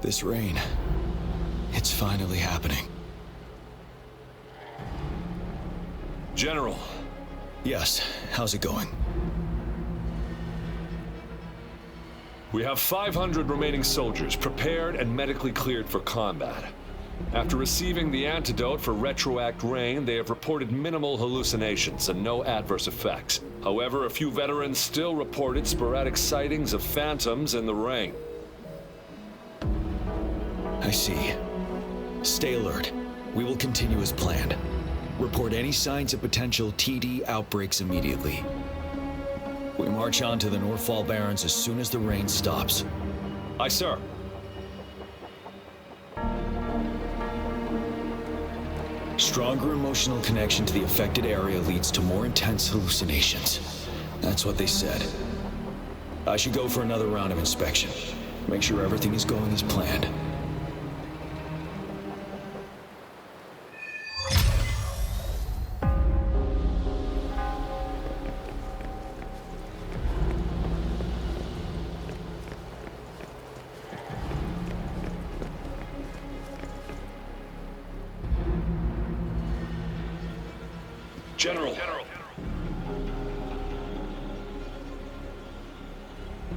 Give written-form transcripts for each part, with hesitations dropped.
This rain, it's finally happening. General. Yes, how's it going? We have 500 remaining soldiers prepared and medically cleared for combat. After receiving the antidote for retroact rain, they have reported minimal hallucinations and no adverse effects. However, a few veterans still reported sporadic sightings of phantoms in the rain. I see. Stay alert. We will continue as planned. Report any signs of potential TD outbreaks immediately. We march on to the Northfall Barrens as soon as the rain stops. Aye, sir. Stronger emotional connection to the affected area leads to more intense hallucinations. That's what they said. I should go for another round of inspection. Make sure everything is going as planned. General.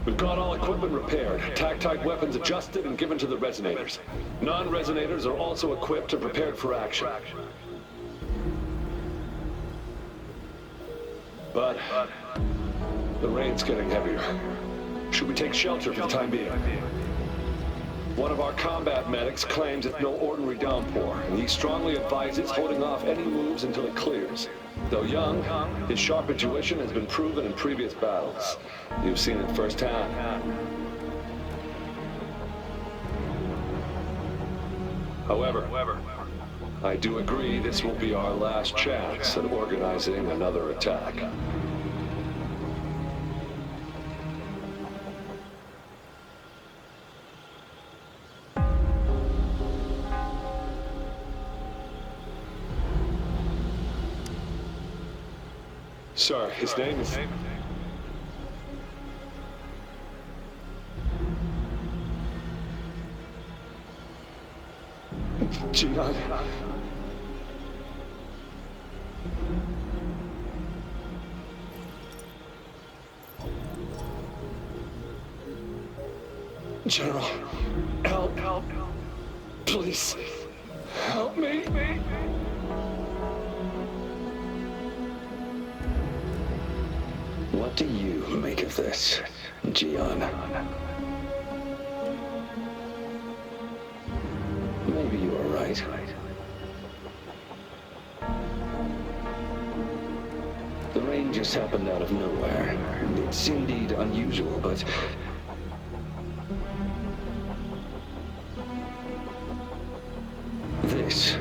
We've got all equipment repaired, tac-type weapons adjusted and given to the resonators. Non-resonators are also equipped and prepared for action. But the rain's getting heavier. Should we take shelter for the time being? One of our combat medics claims it's no ordinary downpour, and he strongly advises holding off any moves until it clears. Though young, his sharp intuition has been proven in previous battles. You've seen it firsthand. However, I do agree this will be our last chance at organizing another attack. Sir, his name is... Jian. General, help. Please, help me. What do you make of this, Jian? Maybe you are right. The rain just happened out of nowhere. It's indeed unusual, but... this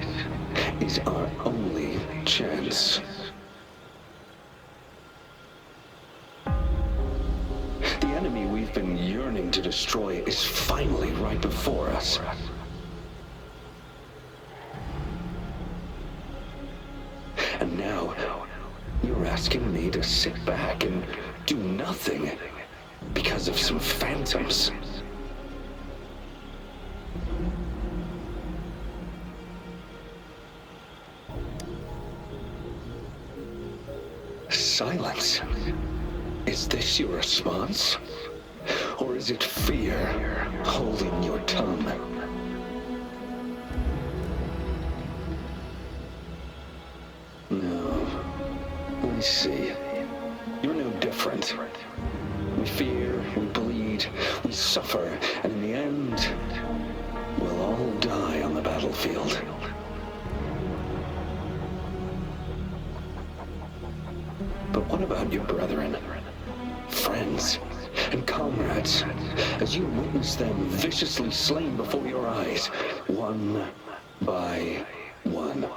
is our only chance. The enemy we've been yearning to destroy is finally right before us. And now, you're asking me to sit back and do nothing because of some phantoms. Silence. Is this your response? Or is it fear holding your tongue? No. I see. You're no different. We fear, we bleed, we suffer, and in the end, we'll all die on the battlefield. But what about your brethren, friends, and comrades, as you witness them viciously slain before your eyes, one by one?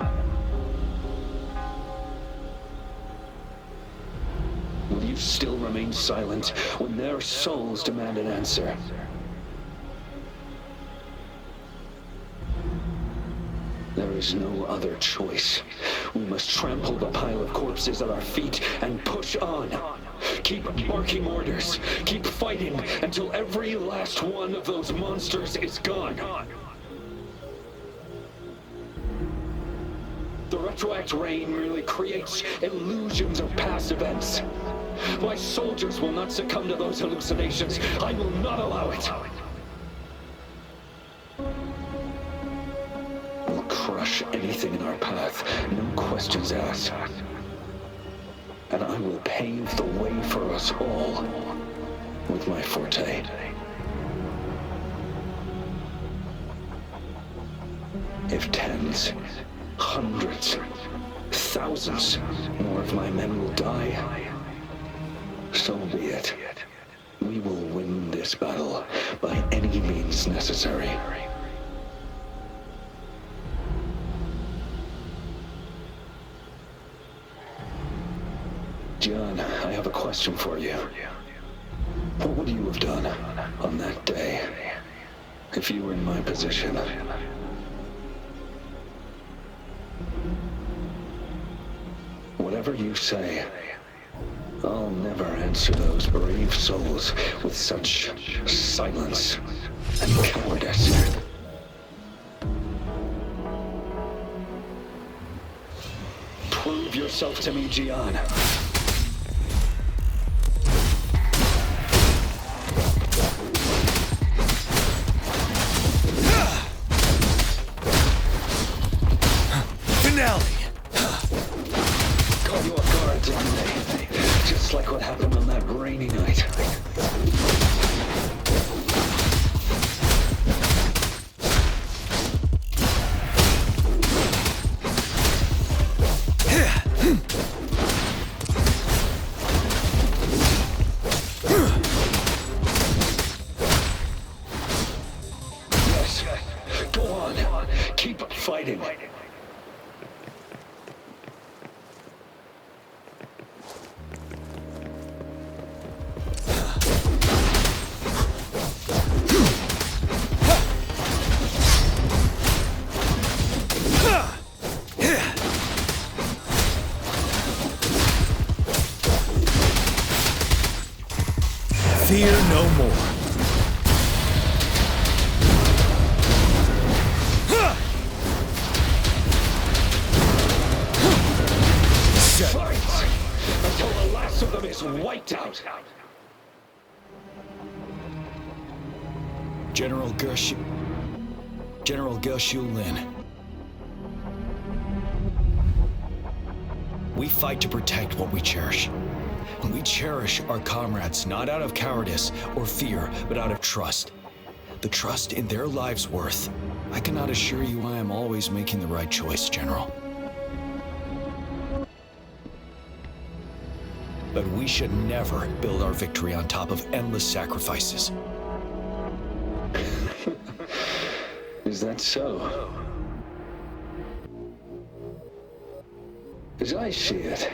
Will you still remain silent when their souls demand an answer? There is no other choice. We must trample the pile of corpses at our feet and push on. Keep barking orders. Keep fighting until every last one of those monsters is gone. The retroact rain merely creates illusions of past events. My soldiers will not succumb to those hallucinations. I will not allow it. We'll crush anything in our path, no questions asked. And I will pave the way for us all with my forte. If tens, hundreds, thousands more of my men will die, so be it. We will win this battle by any means necessary. John, I have a question for you. What would you have done on that day if you were in my position? Whatever you say, I'll never answer those brave souls with such silence and cowardice. Prove yourself to me, Gian. Finale! Caught you off guard, didn't they? Just like what happened on that rainy night. Yes, go on. Keep fighting. Fear no more. Fight until the last of them is wiped out. General Geshu Lin. We fight to protect what we cherish. And we cherish our comrades not out of cowardice or fear, but out of trust. The trust in their lives' worth. I cannot assure you I am always making the right choice, General. But we should never build our victory on top of endless sacrifices. Is that so? As I see it,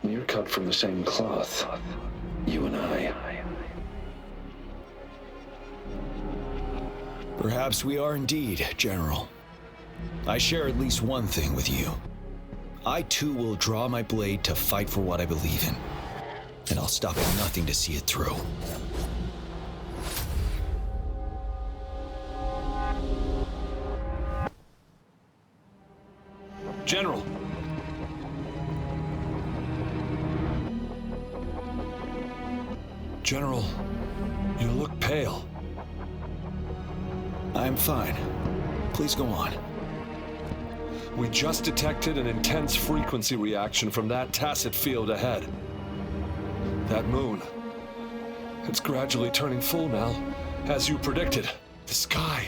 you're cut from the same cloth, you and I. Perhaps we are indeed, General. I share at least one thing with you. I too will draw my blade to fight for what I believe in. And I'll stop at nothing to see it through. General! General, you look pale. I'm fine. Please go on. We just detected an intense frequency reaction from that tacit field ahead. That moon. It's gradually turning full now, as you predicted. The sky.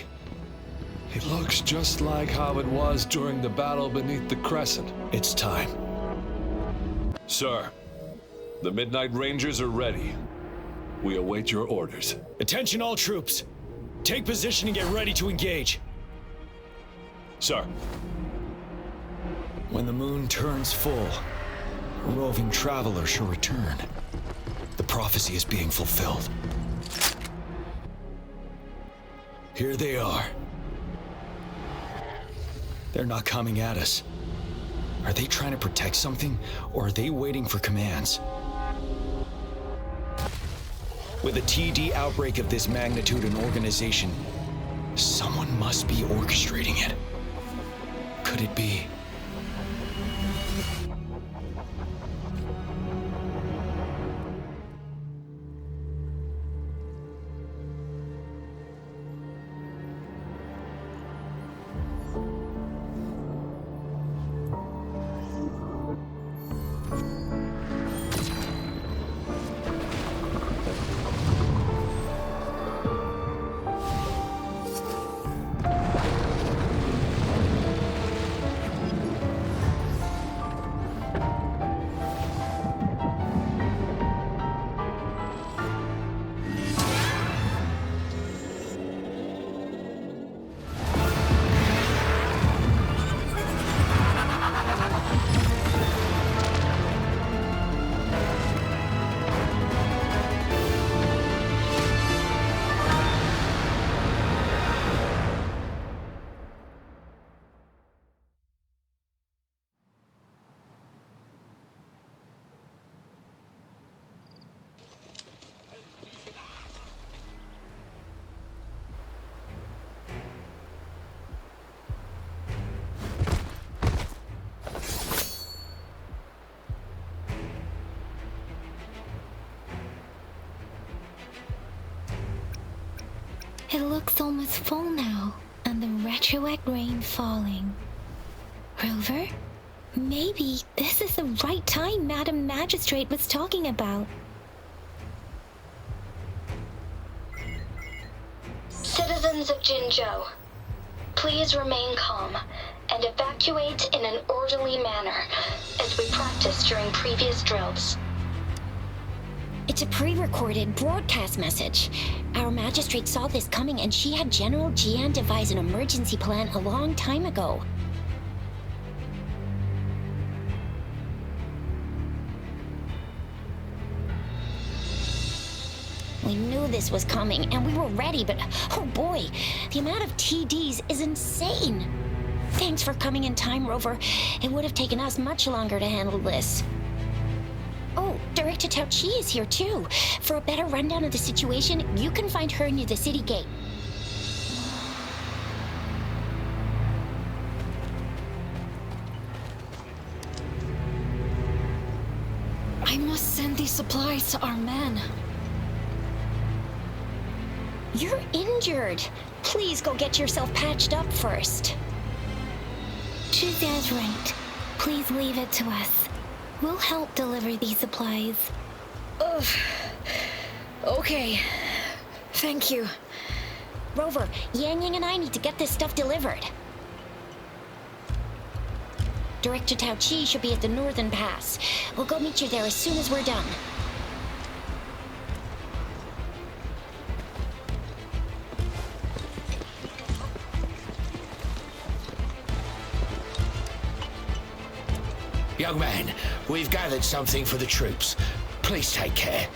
It looks just like how it was during the battle beneath the crescent. It's time. Sir, the Midnight Rangers are ready. We await your orders. Attention all troops. Take position and get ready to engage. Sir. When the moon turns full, a roving traveler shall return. The prophecy is being fulfilled. Here they are. They're not coming at us. Are they trying to protect something, or are they waiting for commands? With a TD outbreak of this magnitude and organization, someone must be orchestrating it. Could it be? It looks almost full now, and the retroact rain falling. Rover? Maybe this is the right time Madam Magistrate was talking about. Citizens of Jinzhou, please remain calm and evacuate in an orderly manner, as we practiced during previous drills. It's a pre-recorded broadcast message. Our magistrate saw this coming and she had General Jian devise an emergency plan a long time ago. We knew this was coming and we were ready, but oh boy, the amount of TDs is insane. Thanks for coming in time, Rover. It would have taken us much longer to handle this. Oh, Director Tao Chi is here too. For a better rundown of the situation, you can find her near the city gate. I must send these supplies to our men. You're injured. Please go get yourself patched up first. Zhuzia's right. Please leave it to us. We'll help deliver these supplies. Ugh. Okay. Thank you. Rover, Yang Yang and I need to get this stuff delivered. Director Tao Chi should be at the Northern Pass. We'll go meet you there as soon as we're done. Young man, we've gathered something for the troops. Please take care.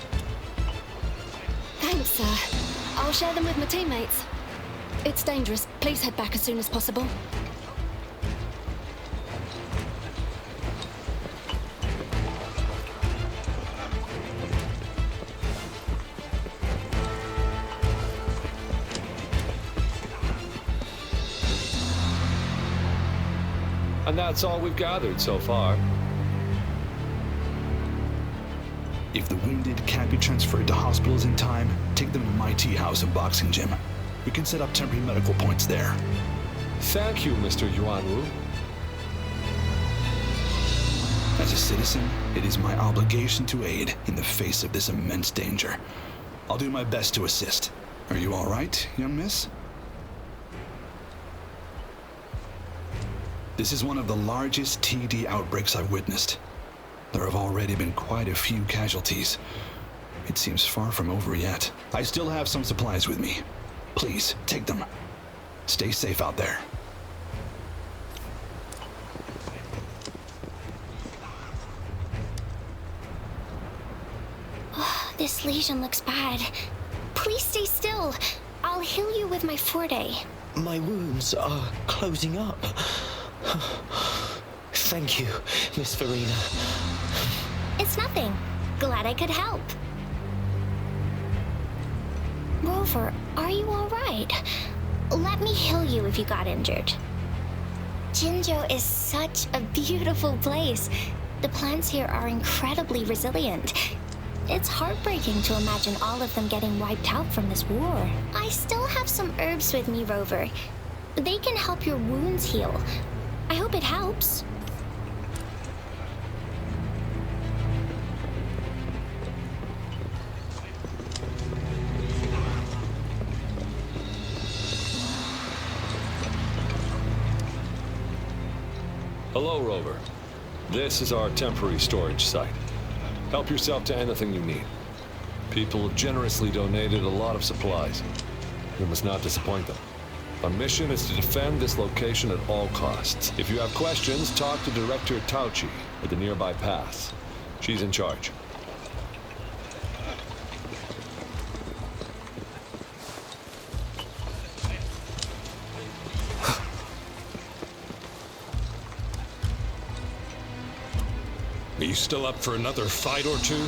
Thanks, sir. I'll share them with my teammates. It's dangerous. Please head back as soon as possible. And that's all we've gathered so far. If the wounded can't be transferred to hospitals in time, take them to my tea house and boxing gym. We can set up temporary medical points there. Thank you, Mr. Yuanwu. As a citizen, it is my obligation to aid in the face of this immense danger. I'll do my best to assist. Are you all right, young miss? This is one of the largest TD outbreaks I've witnessed. There have already been quite a few casualties. It seems far from over yet. I still have some supplies with me. Please, take them. Stay safe out there. Oh, this lesion looks bad. Please stay still. I'll heal you with my Forte. My wounds are closing up. Thank you, Miss Farina. It's nothing. Glad I could help. Rover, are you alright? Let me heal you if you got injured. Jinzhou is such a beautiful place. The plants here are incredibly resilient. It's heartbreaking to imagine all of them getting wiped out from this war. I still have some herbs with me, Rover. They can help your wounds heal. I hope it helps. Hello, Rover. This is our temporary storage site. Help yourself to anything you need. People have generously donated a lot of supplies. We must not disappoint them. Our mission is to defend this location at all costs. If you have questions, talk to Director Tauchi at the nearby pass. She's in charge. Are you still up for another fight or two?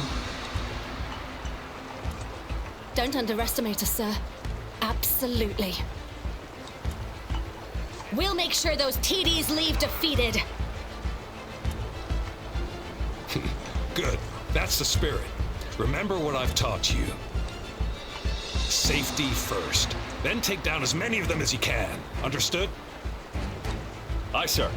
Don't underestimate us, sir. Absolutely. We'll make sure those TDs leave defeated. Good. That's the spirit. Remember what I've taught you. Safety first. Then take down as many of them as you can. Understood? Aye, sir.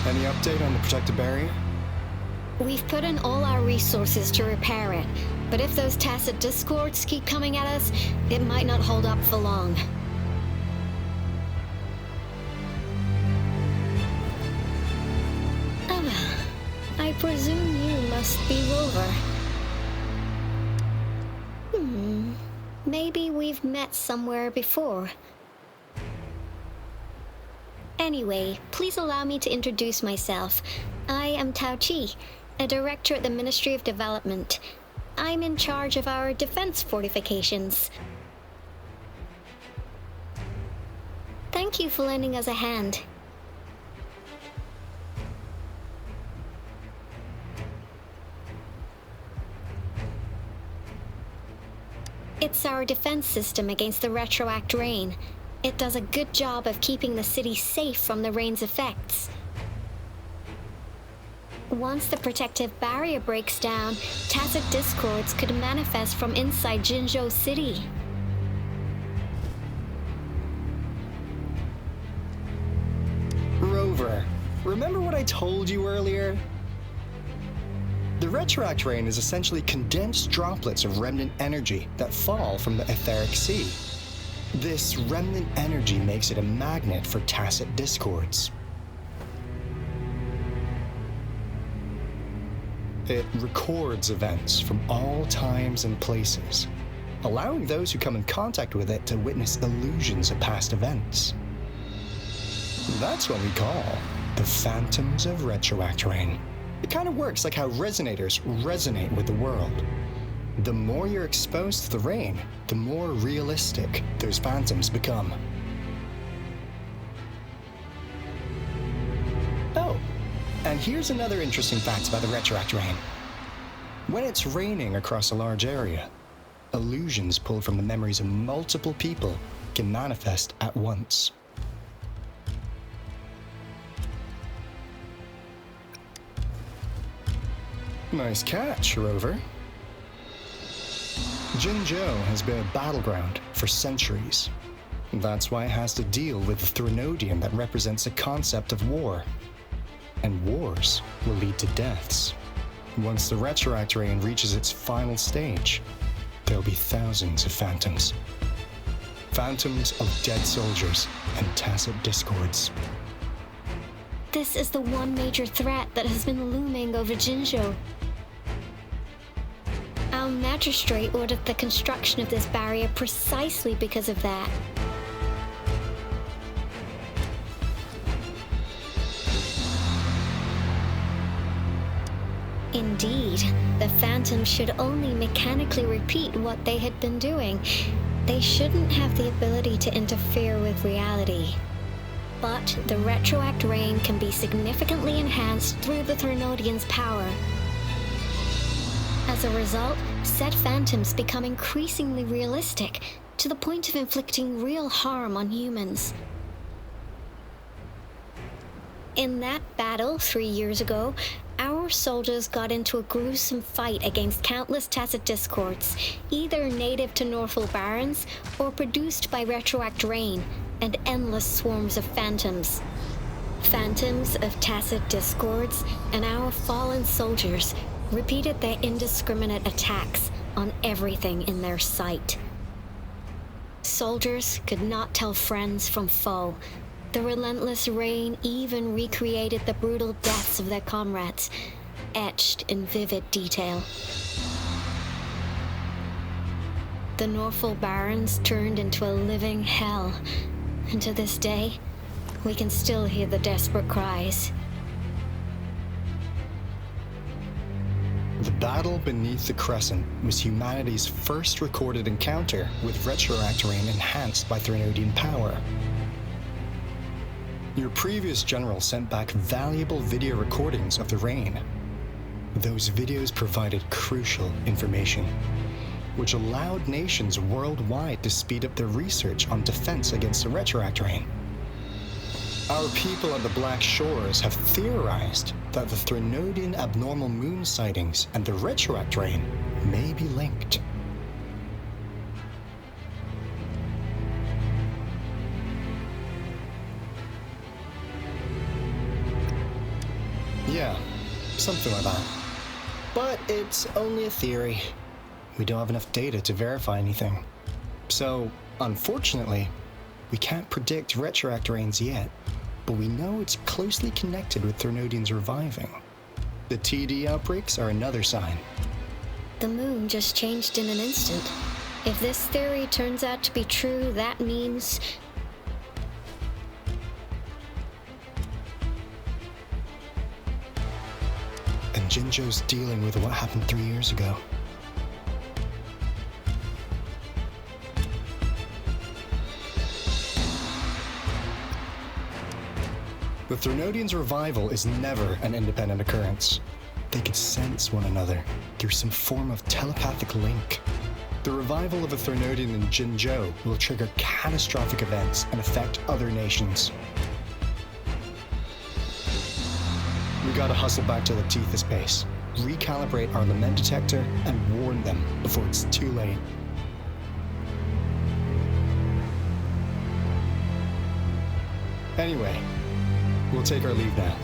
Any update on the protective barrier? We've put in all our resources to repair it, but if those tacit discords keep coming at us, it might not hold up for long. I presume you must be Rover. Maybe we've met somewhere before. Anyway, please allow me to introduce myself. I am Tauchi, a director at the Ministry of Development. I'm in charge of our defense fortifications. Thank you for lending us a hand. It's our defense system against the retroact rain. It does a good job of keeping the city safe from the rain's effects. Once the protective barrier breaks down, tacit discords could manifest from inside Jinzhou City. Rover, remember what I told you earlier? The retroact rain is essentially condensed droplets of remnant energy that fall from the etheric sea. This remnant energy makes it a magnet for tacit discords. It records events from all times and places, allowing those who come in contact with it to witness illusions of past events. That's what we call the phantoms of retroact rain. It kind of works like how resonators resonate with the world. The more you're exposed to the rain, the more realistic those phantoms become. Oh, and here's another interesting fact about the retroact rain. When it's raining across a large area, illusions pulled from the memories of multiple people can manifest at once. Nice catch, Rover. Jinzhou has been a battleground for centuries. That's why it has to deal with the Threnodium that represents the concept of war. And wars will lead to deaths. Once the retroact rain reaches its final stage, there'll be thousands of phantoms. Phantoms of dead soldiers and tacit discords. This is the one major threat that has been looming over Jinzhou. Our magistrate ordered the construction of this barrier precisely because of that. Indeed, the phantoms should only mechanically repeat what they had been doing. They shouldn't have the ability to interfere with reality. But the retroact rain can be significantly enhanced through the Threnodian's power. As a result, said phantoms become increasingly realistic, to the point of inflicting real harm on humans. In that battle 3 years ago, our soldiers got into a gruesome fight against countless tacit discords, either native to Northfall Barrens or produced by retroact rain and endless swarms of phantoms. Phantoms of tacit discords and our fallen soldiers repeated their indiscriminate attacks on everything in their sight. Soldiers could not tell friends from foe. The relentless rain even recreated the brutal deaths of their comrades, etched in vivid detail. The Northfall Barrens turned into a living hell, and to this day, we can still hear the desperate cries. The battle beneath the Crescent was humanity's first recorded encounter with retroact rain enhanced by Threnodian power. Your previous general sent back valuable video recordings of the rain. Those videos provided crucial information, which allowed nations worldwide to speed up their research on defense against the retroact rain. Our people at the Black Shores have theorized that the Threnodian abnormal moon sightings and the retroact rain may be linked. Yeah, something like that. But it's only a theory. We don't have enough data to verify anything. So, unfortunately, we can't predict retroact rains yet, but we know it's closely connected with Threnodians reviving. The TD outbreaks are another sign. The moon just changed in an instant. If this theory turns out to be true, that means... And Jinzhou's dealing with what happened 3 years ago. The Threnodians' revival is never an independent occurrence. They could sense one another through some form of telepathic link. The revival of a Threnodian in Jinzhou will trigger catastrophic events and affect other nations. We gotta hustle back to the Tethys base, recalibrate our lament detector, and warn them before it's too late. Anyway, we'll take our leave now.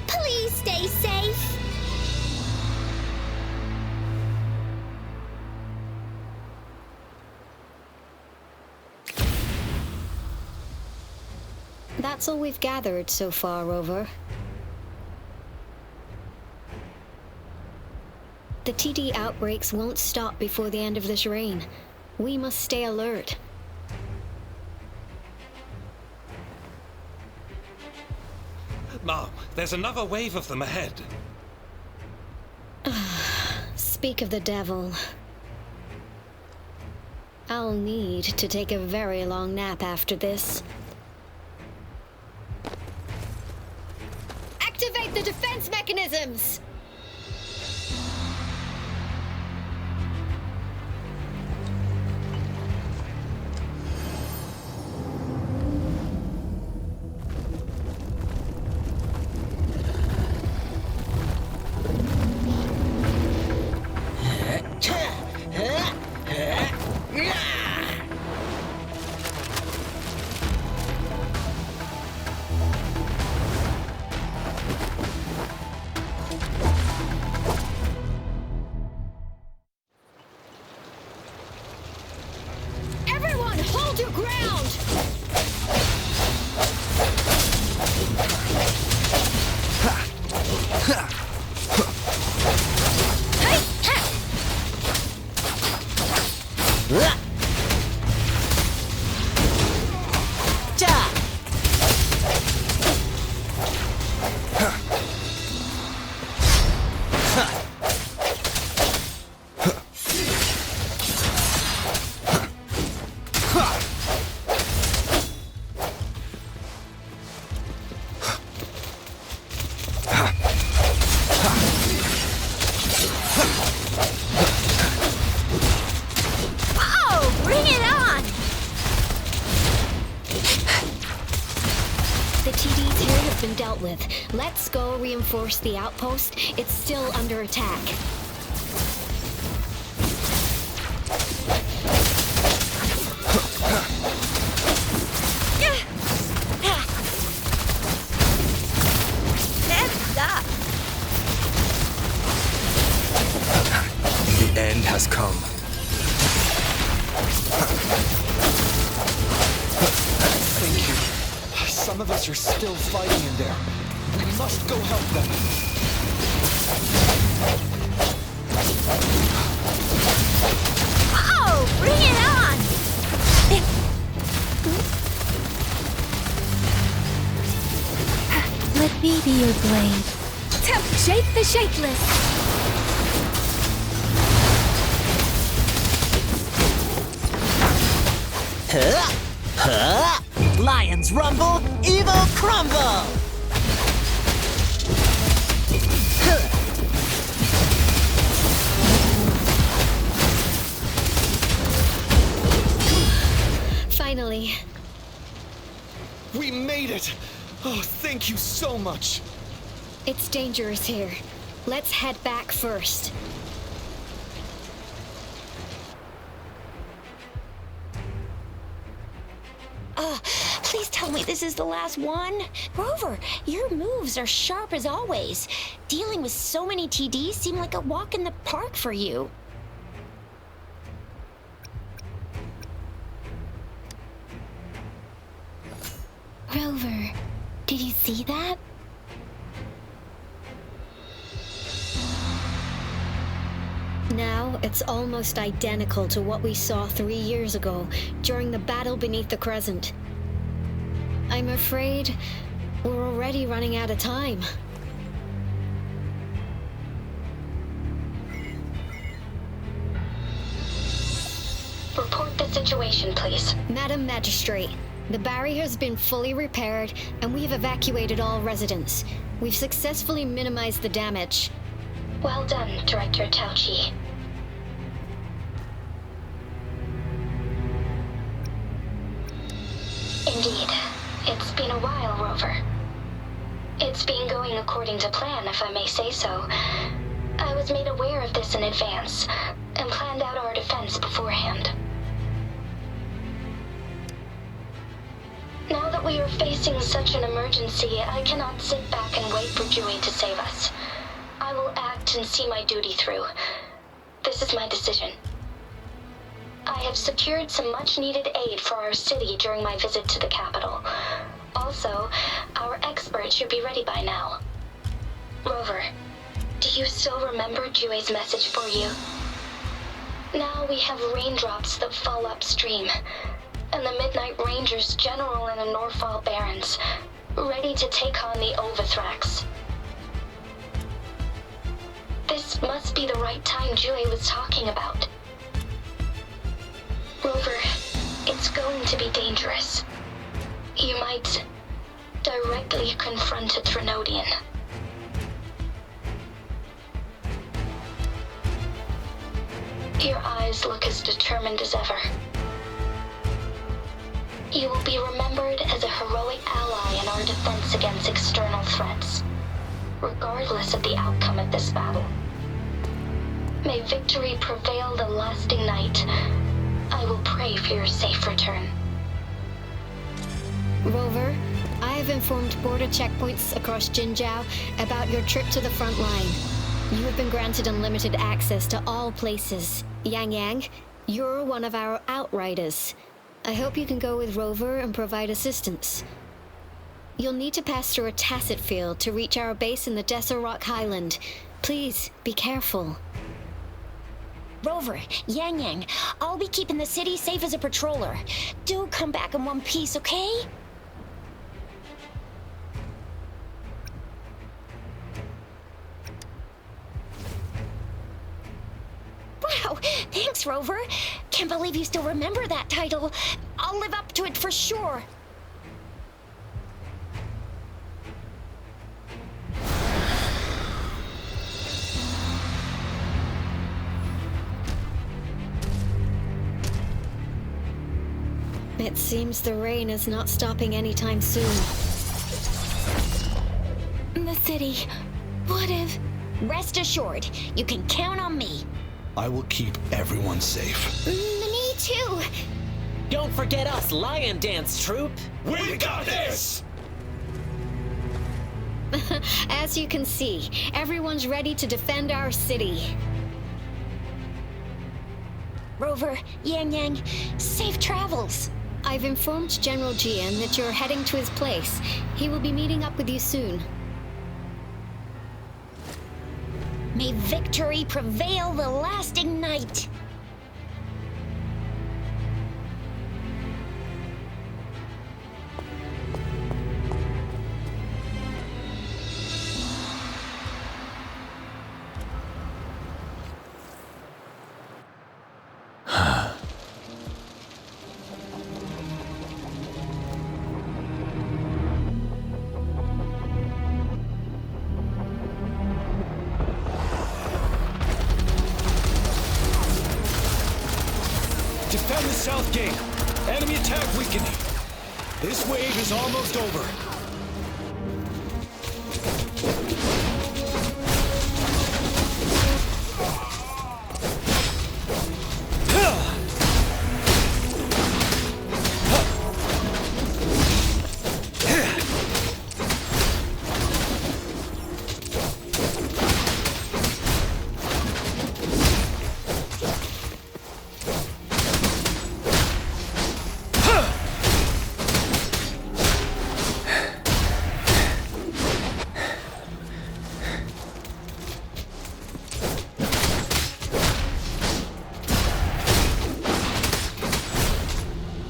Please stay safe. That's all we've gathered so far, Rover. The TD outbreaks won't stop before the end of this reign. We must stay alert. Mom, there's another wave of them ahead. Speak of the devil. I'll need to take a very long nap after this. Activate the defense mechanisms! Everyone, hold your ground! reinforced the outpost, it's still under attack. The end has come. Thank you. Some of us are still fighting in there. We must go help them. Oh, bring it on! Let me be your blade. Shake the shakeless! Lions rumble, evil crumble! Finally. We made it! Oh, thank you so much! It's dangerous here. Let's head back first. Please tell me this is the last one. Rover, your moves are sharp as always. Dealing with so many TDs seem like a walk in the park for you. Rover, did you see that? Now, it's almost identical to what we saw 3 years ago during the battle beneath the Crescent. I'm afraid we're already running out of time. Report the situation, please. Madam Magistrate, the barrier has been fully repaired and we've evacuated all residents. We've successfully minimized the damage. Well done, Director Tauchi. Indeed. It's been a while, Rover. It's been going according to plan, if I may say so. I was made aware of this in advance, and planned out our defense beforehand. Now that we are facing such an emergency, I cannot sit back and wait for Dewey to save us. I will act and see my duty through. This is my decision. I have secured some much-needed aid for our city during my visit to the capital. Also, our expert should be ready by now. Rover, do you still remember Dewey's message for you? Now we have raindrops that fall upstream, and the Midnight Rangers General in the Norfall Barrens, ready to take on the Overthrax. This must be the right time Dewey was talking about. Rover, it's going to be dangerous. You might directly confront a Trinodian. Your eyes look as determined as ever. You will be remembered as a heroic ally in our defense against external threats, regardless of the outcome of this battle. May victory prevail the lasting night. I will pray for your safe return. Rover, I have informed border checkpoints across Jinzhou about your trip to the front line. You have been granted unlimited access to all places. Yang Yang, you're one of our outriders. I hope you can go with Rover and provide assistance. You'll need to pass through a tacit field to reach our base in the Desert Rock Highland. Please, be careful. Rover, Yang Yang, I'll be keeping the city safe as a patroller. Do come back in one piece, okay? Wow, thanks, Rover. Can't believe you still remember that title. I'll live up to it for sure. It seems the rain is not stopping anytime soon. The city ready. What if... Rest assured, you can count on me. I will keep everyone safe. Me too. Don't forget us, Lion Dance Troop. We got this! As you can see, everyone's ready to defend our city. Rover, Yang Yang, safe travels. I've informed General Jian that you're heading to his place. He will be meeting up with you soon. May victory prevail the lasting night. Defend the south gate. Enemy attack weakening. This wave is almost over.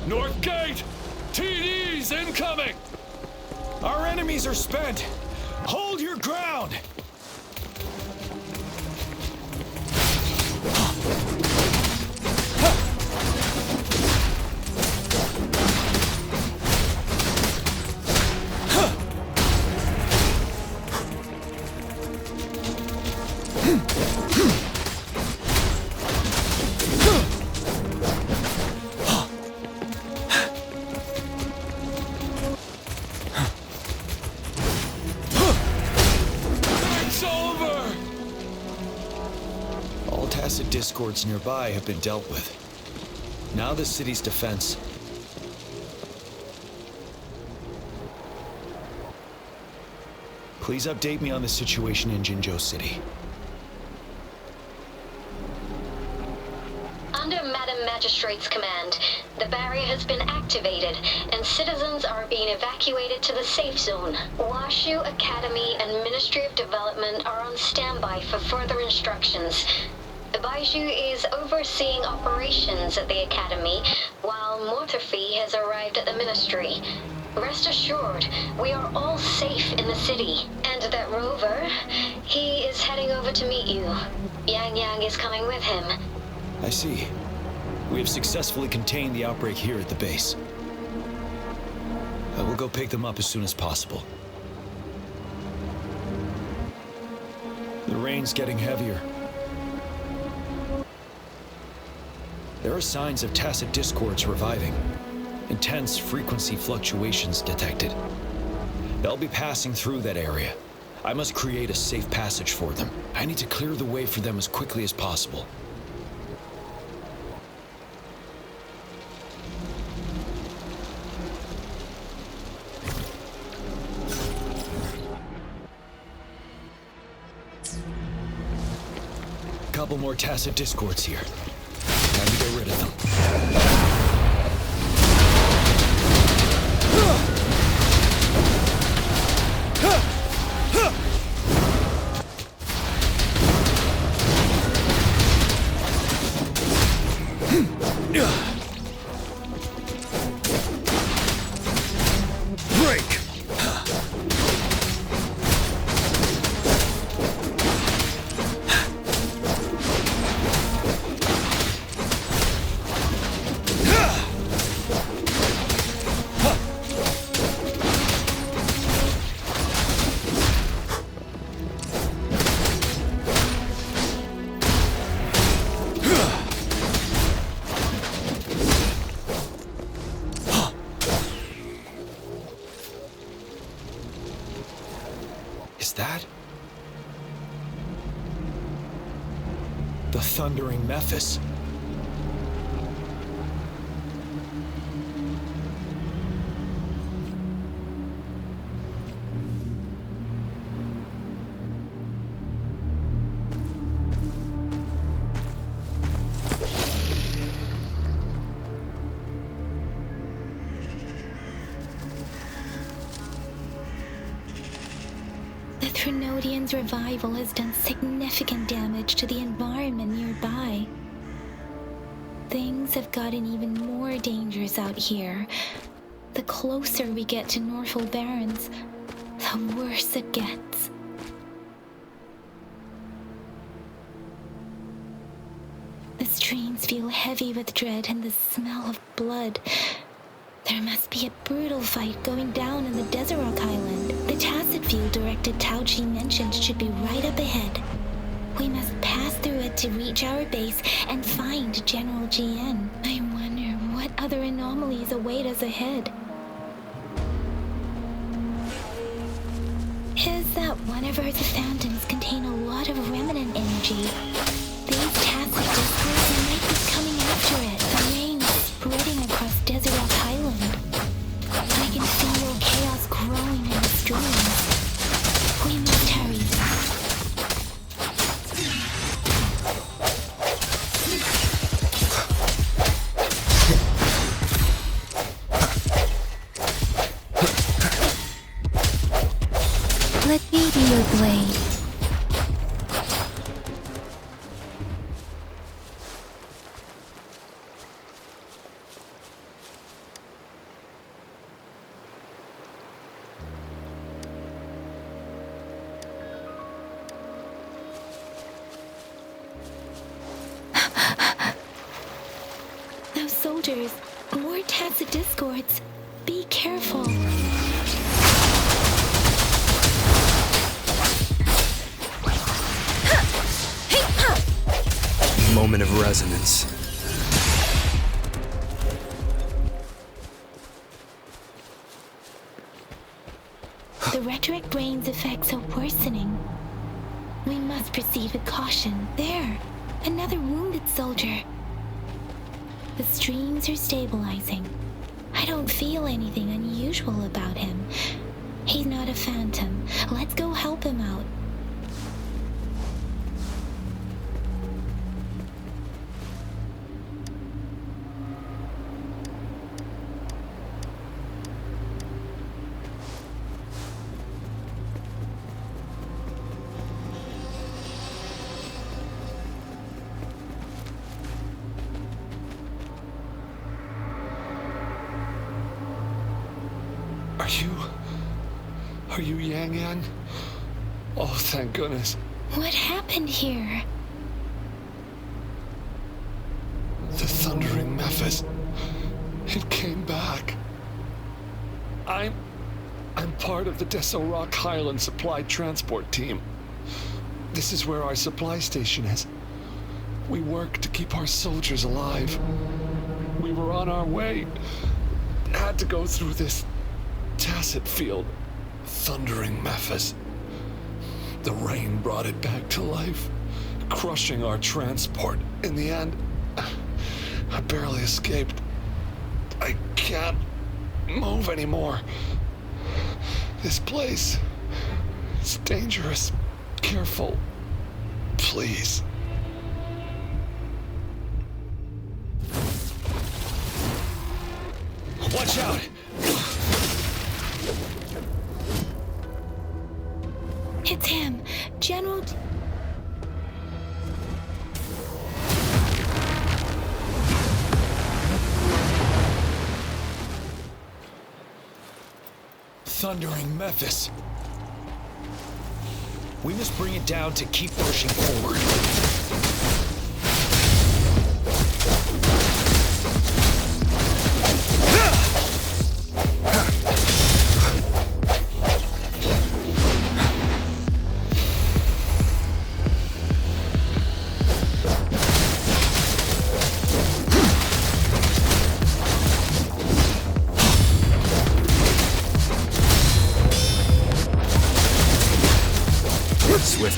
North Gate! TDs incoming! Our enemies are spent. Hold your ground. Tacit discords nearby have been dealt with. Now the city's defense. Please update me on the situation in Jinzhou City. Under Madam Magistrate's command, the barrier has been activated, and citizens are being evacuated to the safe zone. Washu Academy and Ministry of Development are on standby for further instructions. Baiju is overseeing operations at the Academy, while Mortherfee has arrived at the Ministry. Rest assured, we are all safe in the city. And that Rover, he is heading over to meet you. Yang Yang is coming with him. I see. We have successfully contained the outbreak here at the base. I will go pick them up as soon as possible. The rain's getting heavier. There are signs of tacit discords reviving. Intense frequency fluctuations detected. They'll be passing through that area. I must create a safe passage for them. I need to clear the way for them as quickly as possible. Couple more tacit discords here. Time to get rid of them. Break! The Thundering Mephis. The Trinodian's revival has done significant damage to the environment nearby. Things have gotten even more dangerous out here. The closer we get to Norfolk Barrens, the worse it gets. The streams feel heavy with dread and the smell of blood. There must be a brutal fight going down in the Desert Rock Island. The Tacit Field directed Tauchi mentioned should be right up ahead. We must pass through it to reach our base and find General GN. I wonder what other anomalies await us ahead. Is that one of Earth's fountains contain a lot of remnant energy? These Tacit discords might be coming after it. The rain is spreading across Desert Rock Island. I can feel chaos growing in the streams. We must hurry. Let me be your blade. Those soldiers, more Tacit discords. Be careful. Moment of resonance. The rhetoric brain's effects are worsening. We must proceed with caution. There, another wounded soldier. The streams are stabilizing. I don't feel anything unusual about him. He's not a phantom. Let's go help him out. Are you Yang Yang? Oh, thank goodness. What happened here? The Thundering Mephis. It came back. I'm part of the Desert Rock Highland Supply Transport Team. This is where our supply station is. We work to keep our soldiers alive. We were on our way. Had to go through this Tacit Field. Thundering Mephis. The rain brought it back to life, crushing our transport. In the end, I barely escaped. I can't move anymore. This place, it's dangerous. Careful, please. Watch out! It's him, General... Thundering Mephis. We must bring it down to keep pushing forward.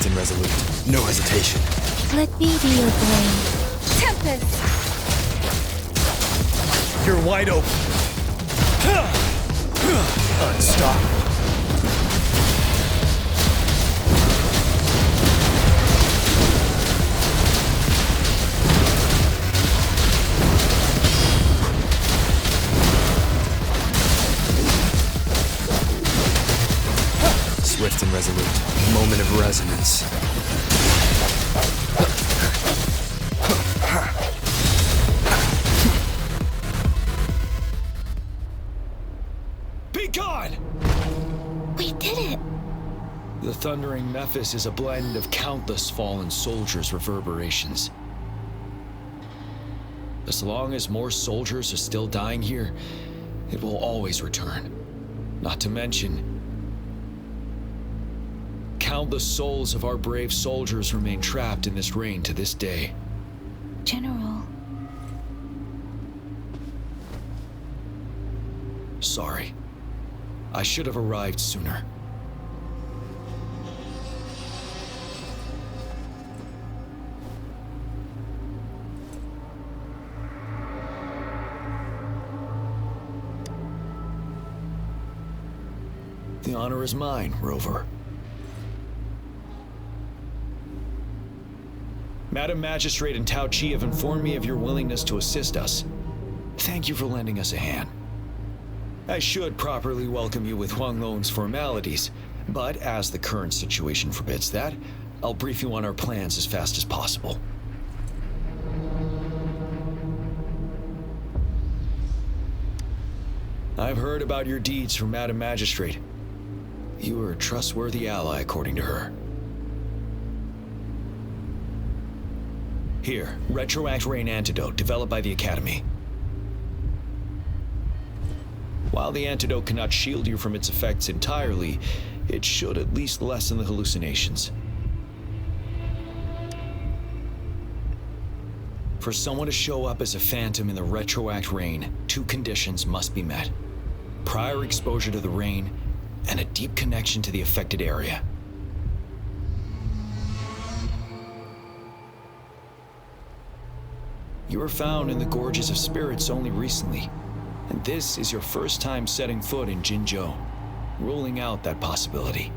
Swift and resolute. No hesitation. Let me be your blade. Tempest! You're wide open. Unstoppable. Swift and resolute. Moment of resonance. Be gone! We did it! The thundering Mephis is a blend of countless fallen soldiers' reverberations. As long as more soldiers are still dying here, it will always return. Not to mention, countless souls of our brave soldiers remain trapped in this rain to this day. General. Sorry. I should have arrived sooner. The honor is mine, Rover. Madam Magistrate and Tao Chi have informed me of your willingness to assist us. Thank you for lending us a hand. I should properly welcome you with Huanglong's formalities, but as the current situation forbids that, I'll brief you on our plans as fast as possible. I've heard about your deeds from Madam Magistrate. You are a trustworthy ally, according to her. Here, Retroact Rain Antidote, developed by the Academy. While the antidote cannot shield you from its effects entirely, it should at least lessen the hallucinations. For someone to show up as a phantom in the Retroact Rain, 2 conditions must be met. Prior exposure to the rain, and a deep connection to the affected area. You were found in the Gorges of Spirits only recently, and this is your first time setting foot in Jinzhou, ruling out that possibility.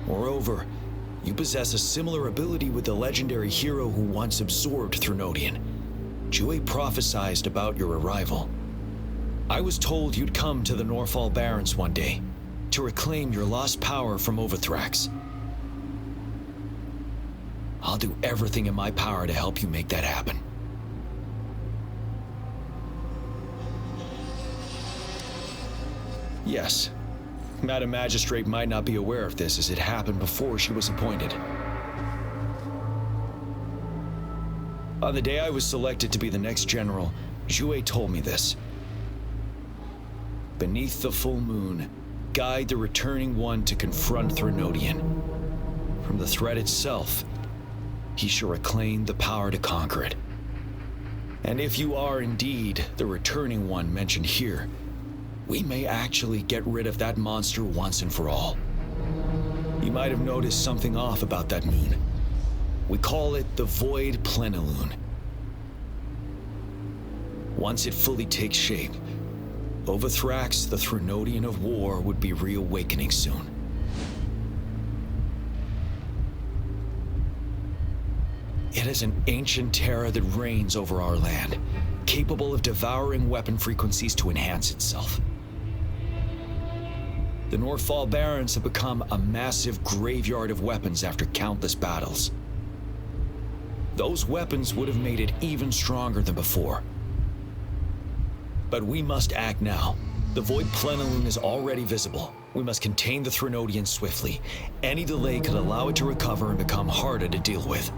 Moreover, you possess a similar ability with the legendary hero who once absorbed Threnodian. Jue prophesied about your arrival. I was told you'd come to the Norfall Barrens one day, to reclaim your lost power from Overthrax. I'll do everything in my power to help you make that happen. Yes, Madam Magistrate might not be aware of this as it happened before she was appointed. On the day I was selected to be the next general, Jue told me this. Beneath the full moon, guide the returning one to confront Threnodian. From the threat itself, he shall reclaim the power to conquer it. And if you are indeed the returning one mentioned here, we may actually get rid of that monster once and for all. You might have noticed something off about that moon. We call it the Void Plenilune. Once it fully takes shape, Overthrax, the Threnodian of War, would be reawakening soon. It is an ancient terror that reigns over our land, capable of devouring weapon frequencies to enhance itself. The Norfall Barrens have become a massive graveyard of weapons after countless battles. Those weapons would have made it even stronger than before. But we must act now. The Void Plenilune is already visible. We must contain the Threnodian swiftly. Any delay could allow it to recover and become harder to deal with.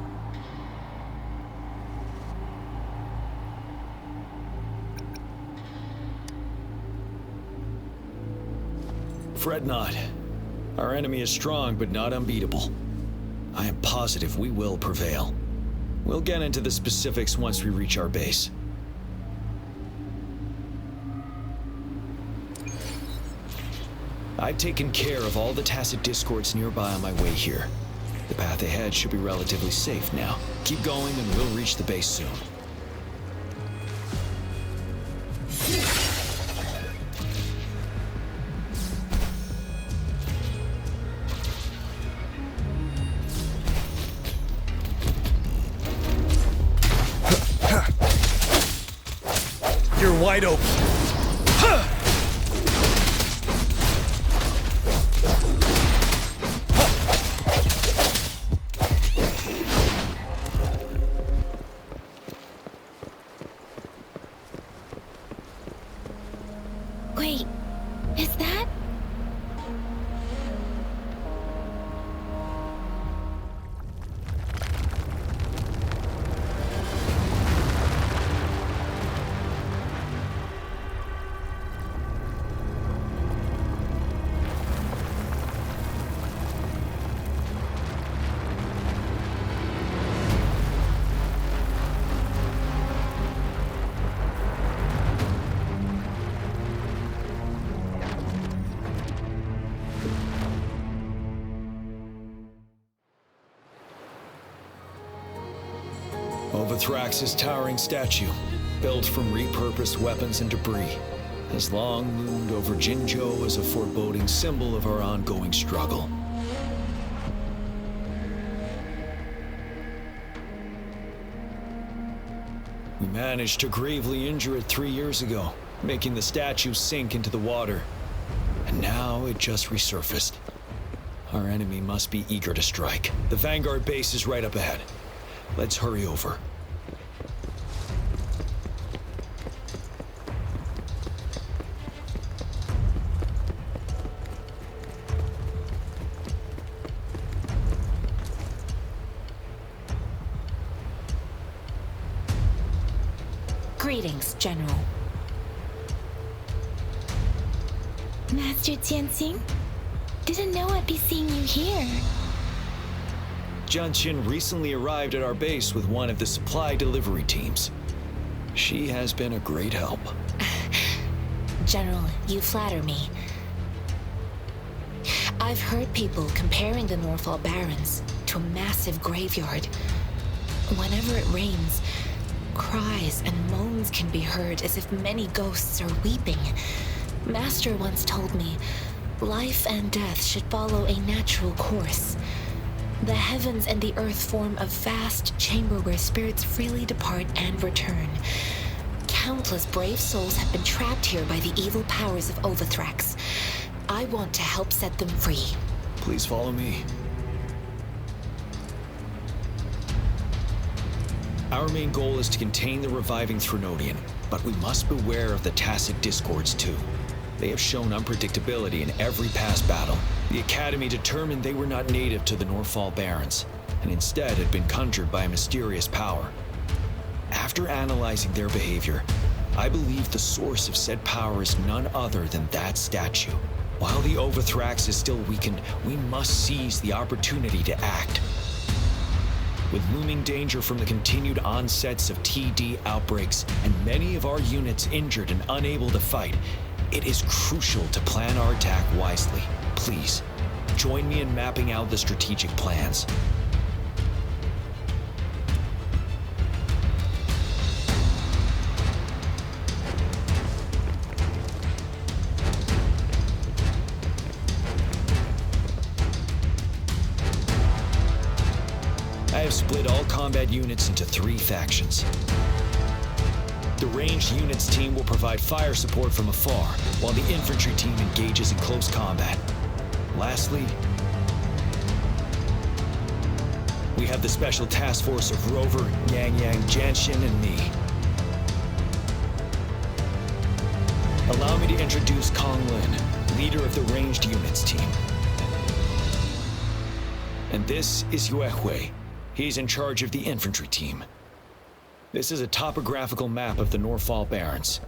Fret not. Our enemy is strong, but not unbeatable. I am positive we will prevail. We'll get into the specifics once we reach our base. I've taken care of all the tacit discords nearby on my way here. The path ahead should be relatively safe now. Keep going and we'll reach the base soon. You're wide open. Wait, is that? Wuthrax's towering statue, built from repurposed weapons and debris, has long loomed over Jinzhou as a foreboding symbol of our ongoing struggle. We managed to gravely injure it 3 years ago, making the statue sink into the water. And now it just resurfaced. Our enemy must be eager to strike. The Vanguard base is right up ahead. Let's hurry over. Greetings, General. Master Jianxing? Didn't know I'd be seeing you here. Jianqin recently arrived at our base with one of the supply delivery teams. She has been a great help. General, you flatter me. I've heard people comparing the Norfall Barrens to a massive graveyard. Whenever it rains, cries and moans can be heard as if many ghosts are weeping. Master once told me, life and death should follow a natural course. The heavens and the earth form a vast chamber where spirits freely depart and return. Countless brave souls have been trapped here by the evil powers of Wuthrax. I want to help set them free. Please follow me. Our main goal is to contain the reviving Threnodian, but we must beware of the tacit discords too. They have shown unpredictability in every past battle. The Academy determined they were not native to the Norfall Barrens, and instead had been conjured by a mysterious power. After analyzing their behavior, I believe the source of said power is none other than that statue. While the Wuthrax is still weakened, we must seize the opportunity to act. With looming danger from the continued onsets of TD outbreaks and many of our units injured and unable to fight, it is crucial to plan our attack wisely. Please, join me in mapping out the strategic plans. I have split all combat units into 3 factions. The ranged units team will provide fire support from afar, while the infantry team engages in close combat. Lastly, we have the special task force of Rover, Yang, Jianxin, and me. Allow me to introduce Kong Lin, leader of the ranged units team. And this is Yue Hui. He's in charge of the infantry team. This is a topographical map of the Norfall Barrens.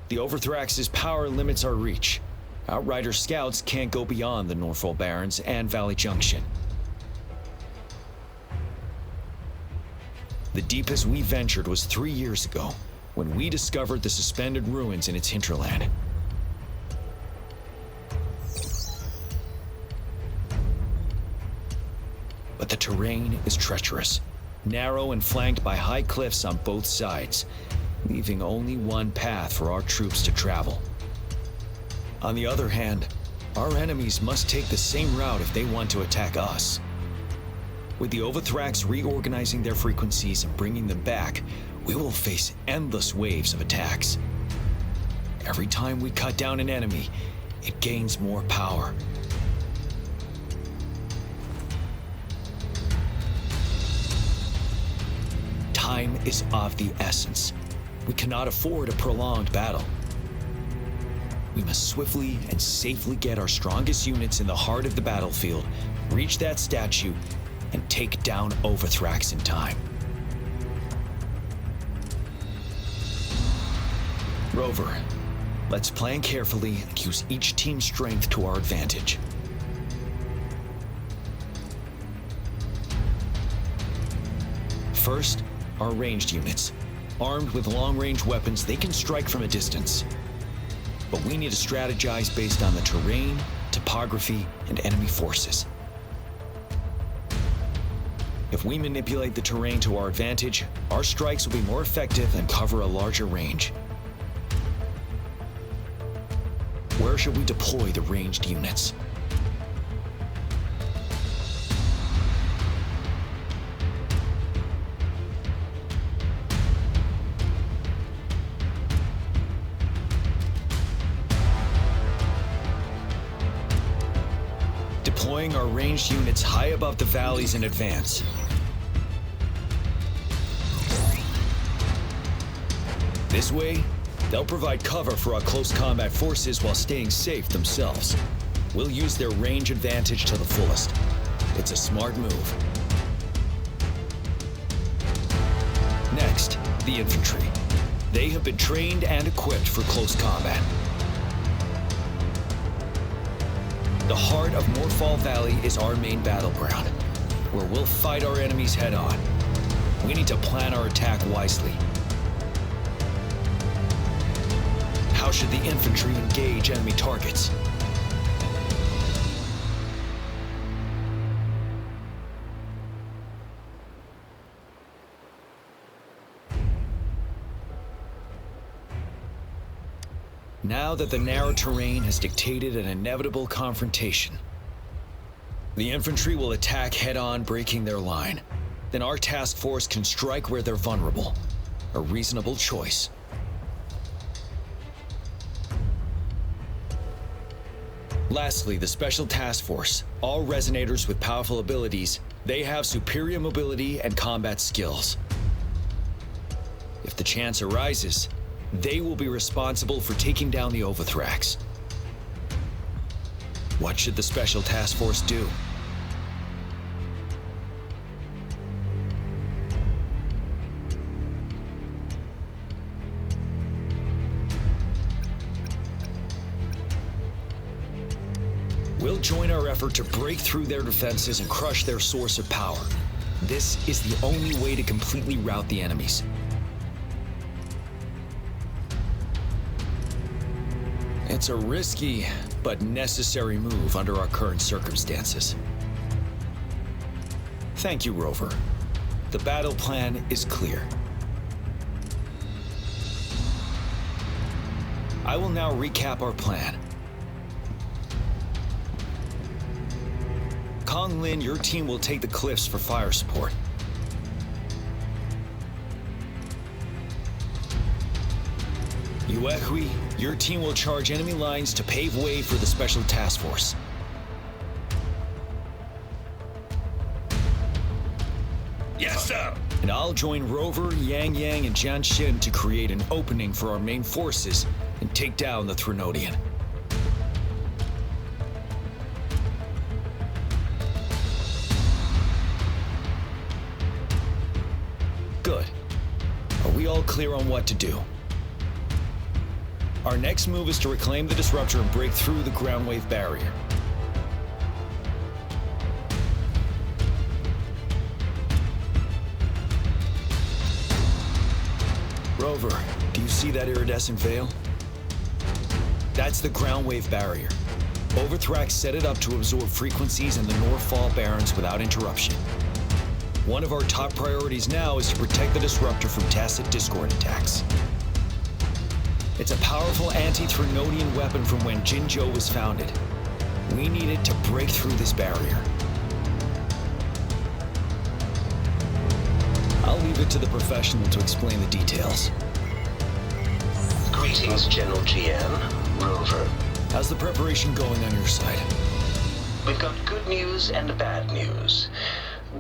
The Wuthrax's power limits our reach. Outrider scouts can't go beyond the Norfall Barrens and Valley Junction. The deepest we ventured was 3 years ago, when we discovered the suspended ruins in its hinterland. but the terrain is treacherous, narrow and flanked by high cliffs on both sides, leaving only one path for our troops to travel. On the other hand, our enemies must take the same route if they want to attack us. With the Overthrax reorganizing their frequencies and bringing them back, we will face endless waves of attacks. Every time we cut down an enemy, it gains more power. Time is of the essence. We cannot afford a prolonged battle. We must swiftly and safely get our strongest units in the heart of the battlefield, reach that statue, and take down Overthrax in time. Rover, let's plan carefully and use each team's strength to our advantage. First, our ranged units. Armed with long-range weapons, they can strike from a distance. But we need to strategize based on the terrain, topography, and enemy forces. If we manipulate the terrain to our advantage, our strikes will be more effective and cover a larger range. Where should we deploy the ranged units? Deploying our ranged units high above the valleys in advance. This way, they'll provide cover for our close combat forces while staying safe themselves. We'll use their range advantage to the fullest. It's a smart move. Next, the infantry. They have been trained and equipped for close combat. The heart of Morfall Valley is our main battleground, where we'll fight our enemies head-on. We need to plan our attack wisely. How should the infantry engage enemy targets? Now that the narrow terrain has dictated an inevitable confrontation, the infantry will attack head-on, breaking their line. Then our task force can strike where they're vulnerable. A reasonable choice. Lastly, the Special Task Force. All resonators with powerful abilities, they have superior mobility and combat skills. If the chance arises, they will be responsible for taking down the Overthrax. What should the Special Task Force do? We'll join our effort to break through their defenses and crush their source of power. This is the only way to completely rout the enemies. It's a risky, but necessary move under our current circumstances. Thank you, Rover. The battle plan is clear. I will now recap our plan. Kong Lin, your team will take the cliffs for fire support. Yuehui, your team will charge enemy lines to pave way for the Special Task Force. Yes, sir! And I'll join Rover, Yang Yang, and Jian Xin to create an opening for our main forces and take down the Threnodian. Good. Are we all clear on what to do? Our next move is to reclaim the disruptor and break through the ground wave barrier. Rover, do you see that iridescent veil? That's the ground wave barrier. Overthrax set it up to absorb frequencies in the Northfall Barrens without interruption. One of our top priorities now is to protect the disruptor from tacit discord attacks. It's a powerful anti-Threnodian weapon from when Jinzhou was founded. We need it to break through this barrier. I'll leave it to the professional to explain the details. Greetings, General GM, Rover. How's the preparation going on your side? We've got good news and bad news.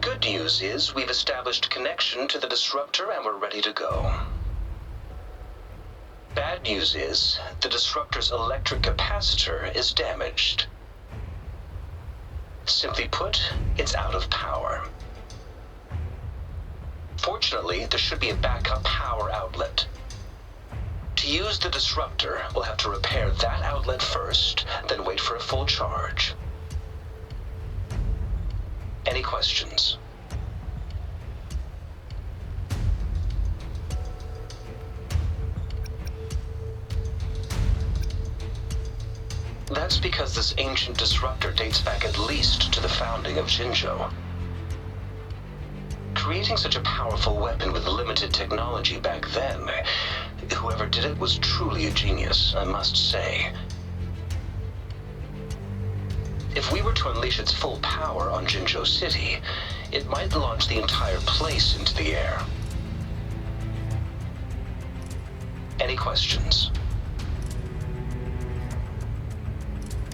Good news is we've established connection to the disruptor and we're ready to go. Bad news is the disruptor's electric capacitor is damaged. Simply put, it's out of power. Fortunately, there should be a backup power outlet. To use the disruptor, we'll have to repair that outlet first, then wait for a full charge. Any questions? That's because this ancient disruptor dates back at least to the founding of Jinzhou. Creating such a powerful weapon with limited technology back then, whoever did it was truly a genius, I must say. If we were to unleash its full power on Jinzhou City, it might launch the entire place into the air. Any questions?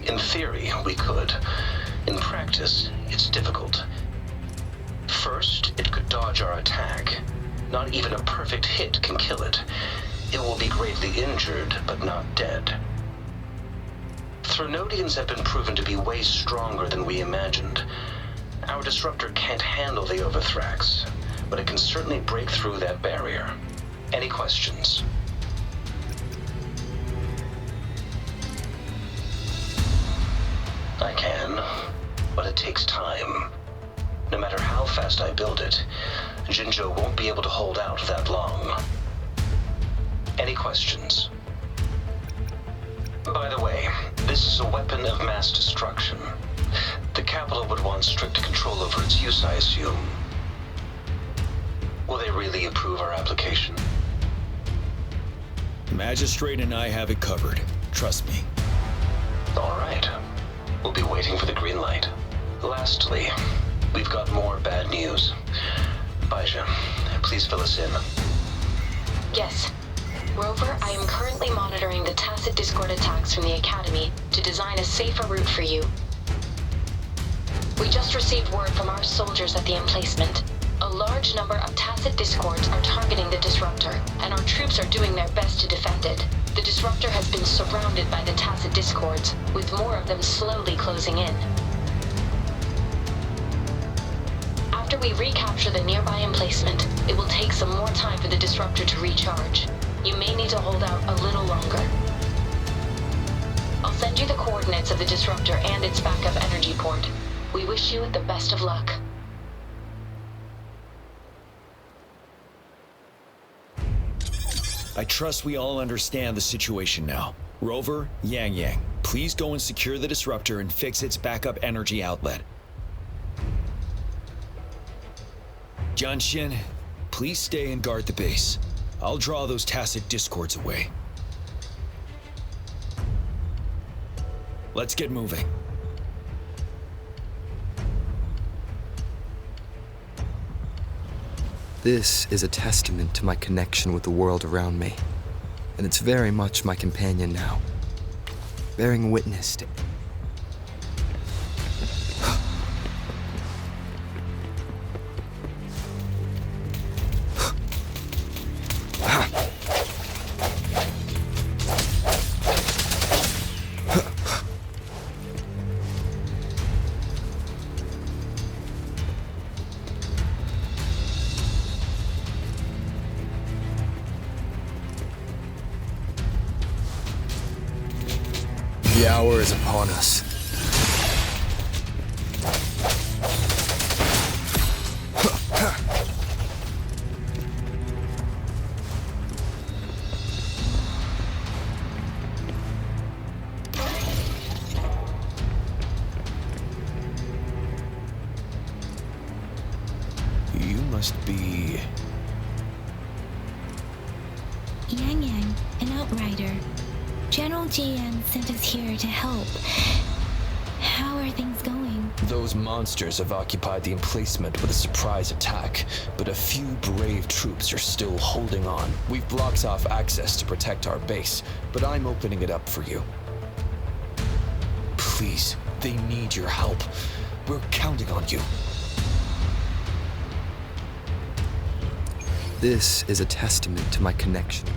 In theory, we could. In practice, it's difficult. First, it could dodge our attack. Not even a perfect hit can kill it. It will be greatly injured, but not dead. Threnodians have been proven to be way stronger than we imagined. Our disruptor can't handle the Overthrax, but it can certainly break through that barrier. Any questions? I can, but it takes time. No matter how fast I build it, Jinzhou won't be able to hold out that long. Any questions? By the way, this is a weapon of mass destruction. The capital would want strict control over its use, I assume. Will they really approve our application? Magistrate and I have it covered. Trust me. All right. We'll be waiting for the green light. Lastly, we've got more bad news. Baija, please fill us in. Yes. Rover, I am currently monitoring the tacit discord attacks from the Academy to design a safer route for you. We just received word from our soldiers at the emplacement. A large number of tacit discords are targeting the disruptor, and our troops are doing their best to defend it. The disruptor has been surrounded by the tacit discords, with more of them slowly closing in. After we recapture the nearby emplacement, it will take some more time for the disruptor to recharge. You may need to hold out a little longer. I'll send you the coordinates of the disruptor and its backup energy port. We wish you the best of luck. I trust we all understand the situation now. Rover, Yang, please go and secure the disruptor and fix its backup energy outlet. Jianxin, please stay and guard the base. I'll draw those tacit discords away. Let's get moving. This is a testament to my connection with the world around me, and it's very much my companion now, bearing witness to... The hour is upon us. You must be... Yang Yang, an outrider. General Jian sent us here to help. How are things going? Those monsters have occupied the emplacement with a surprise attack, but a few brave troops are still holding on. We've blocked off access to protect our base, but I'm opening it up for you. Please, they need your help. We're counting on you. This is a testament to my connection.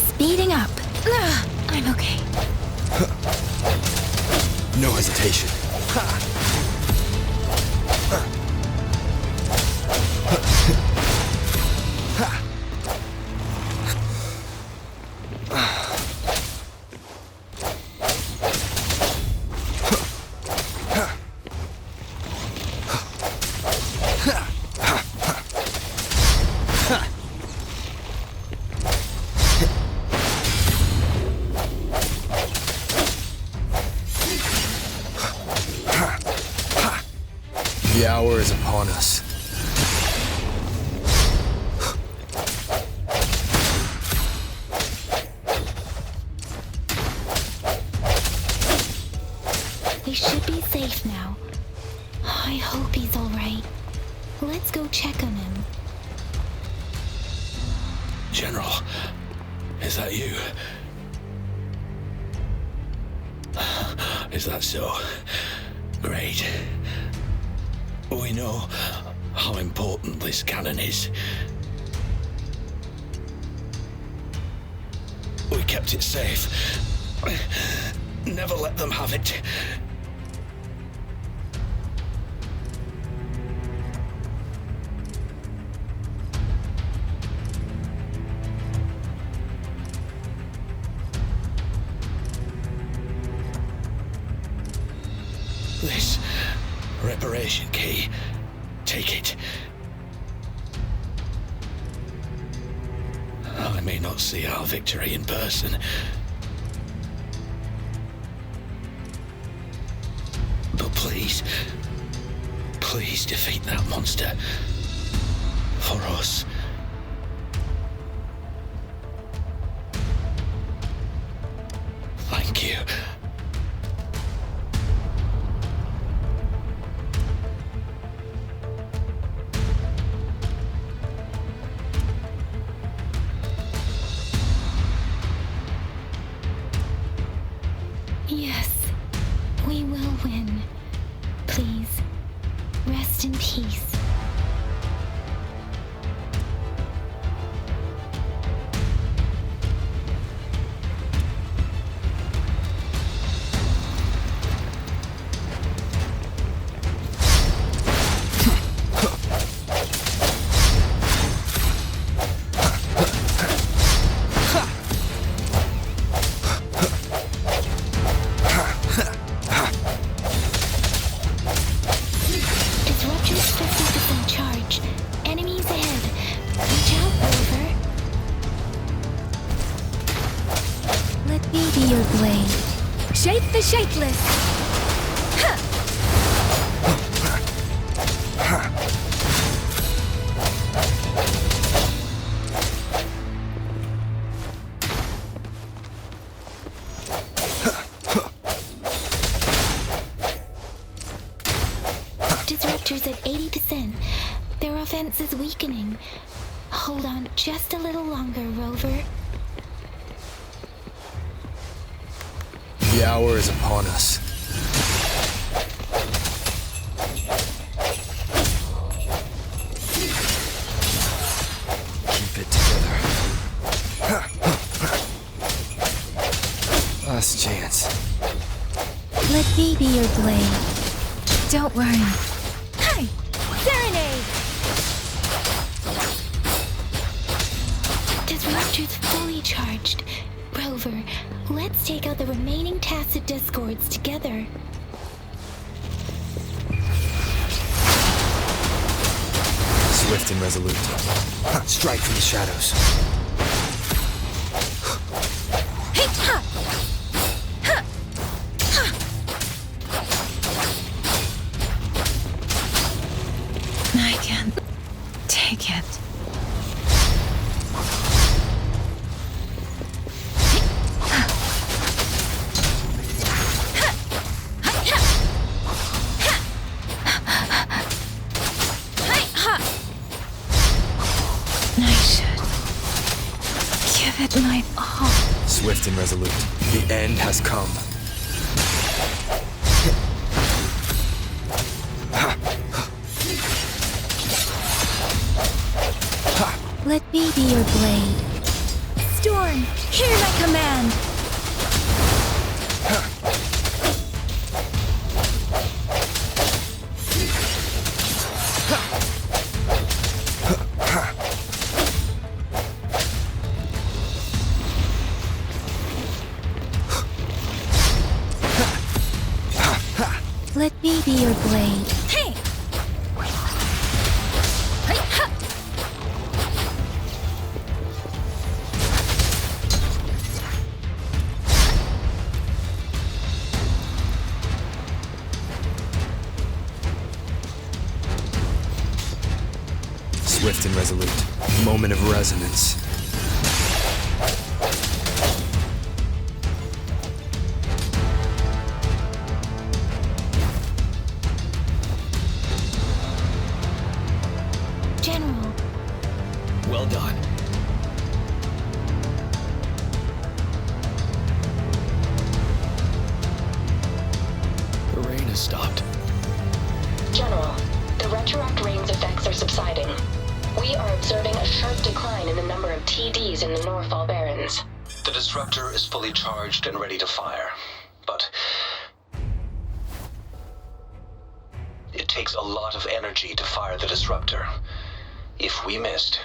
Speeding up. I'm okay. No hesitation. The hour is upon us. We should be safe now. I hope he's all right. Let's go check on him. General, is that you? Is that so? Great. We know how important this cannon is. We kept it safe. Never let them have it. This reparation key. Take it. I may not see our victory in person, but please defeat that monster. For us. Thank you. Yes, we will win. Please, rest in peace. Shape the shapeless! Disruptor's at 80%. Their offense is weakening. Hold on just a little longer, Rover. The hour is upon us. Keep it together. last chance. Let me be your blade. Don't worry. Hi! Serenade! Disruptor's fully charged. Rover, let's take out the remaining tacit discords together. Swift and resolute. Strike from the shadows. Hey, ha! Ha! Ha! I can't take it. My all. Swift and resolute. The end has come. Let me be your blade. Storm, hear my command. Let me be your blade. Hey! Swift and resolute. Moment of resonance. General. Well done. The rain has stopped. General, the retroact rain's effects are subsiding. We are observing a sharp decline in the number of TDs in the Norfall Barrens. The disruptor is fully charged and ready to fire, but it takes a lot of energy to fire the disruptor. If we missed,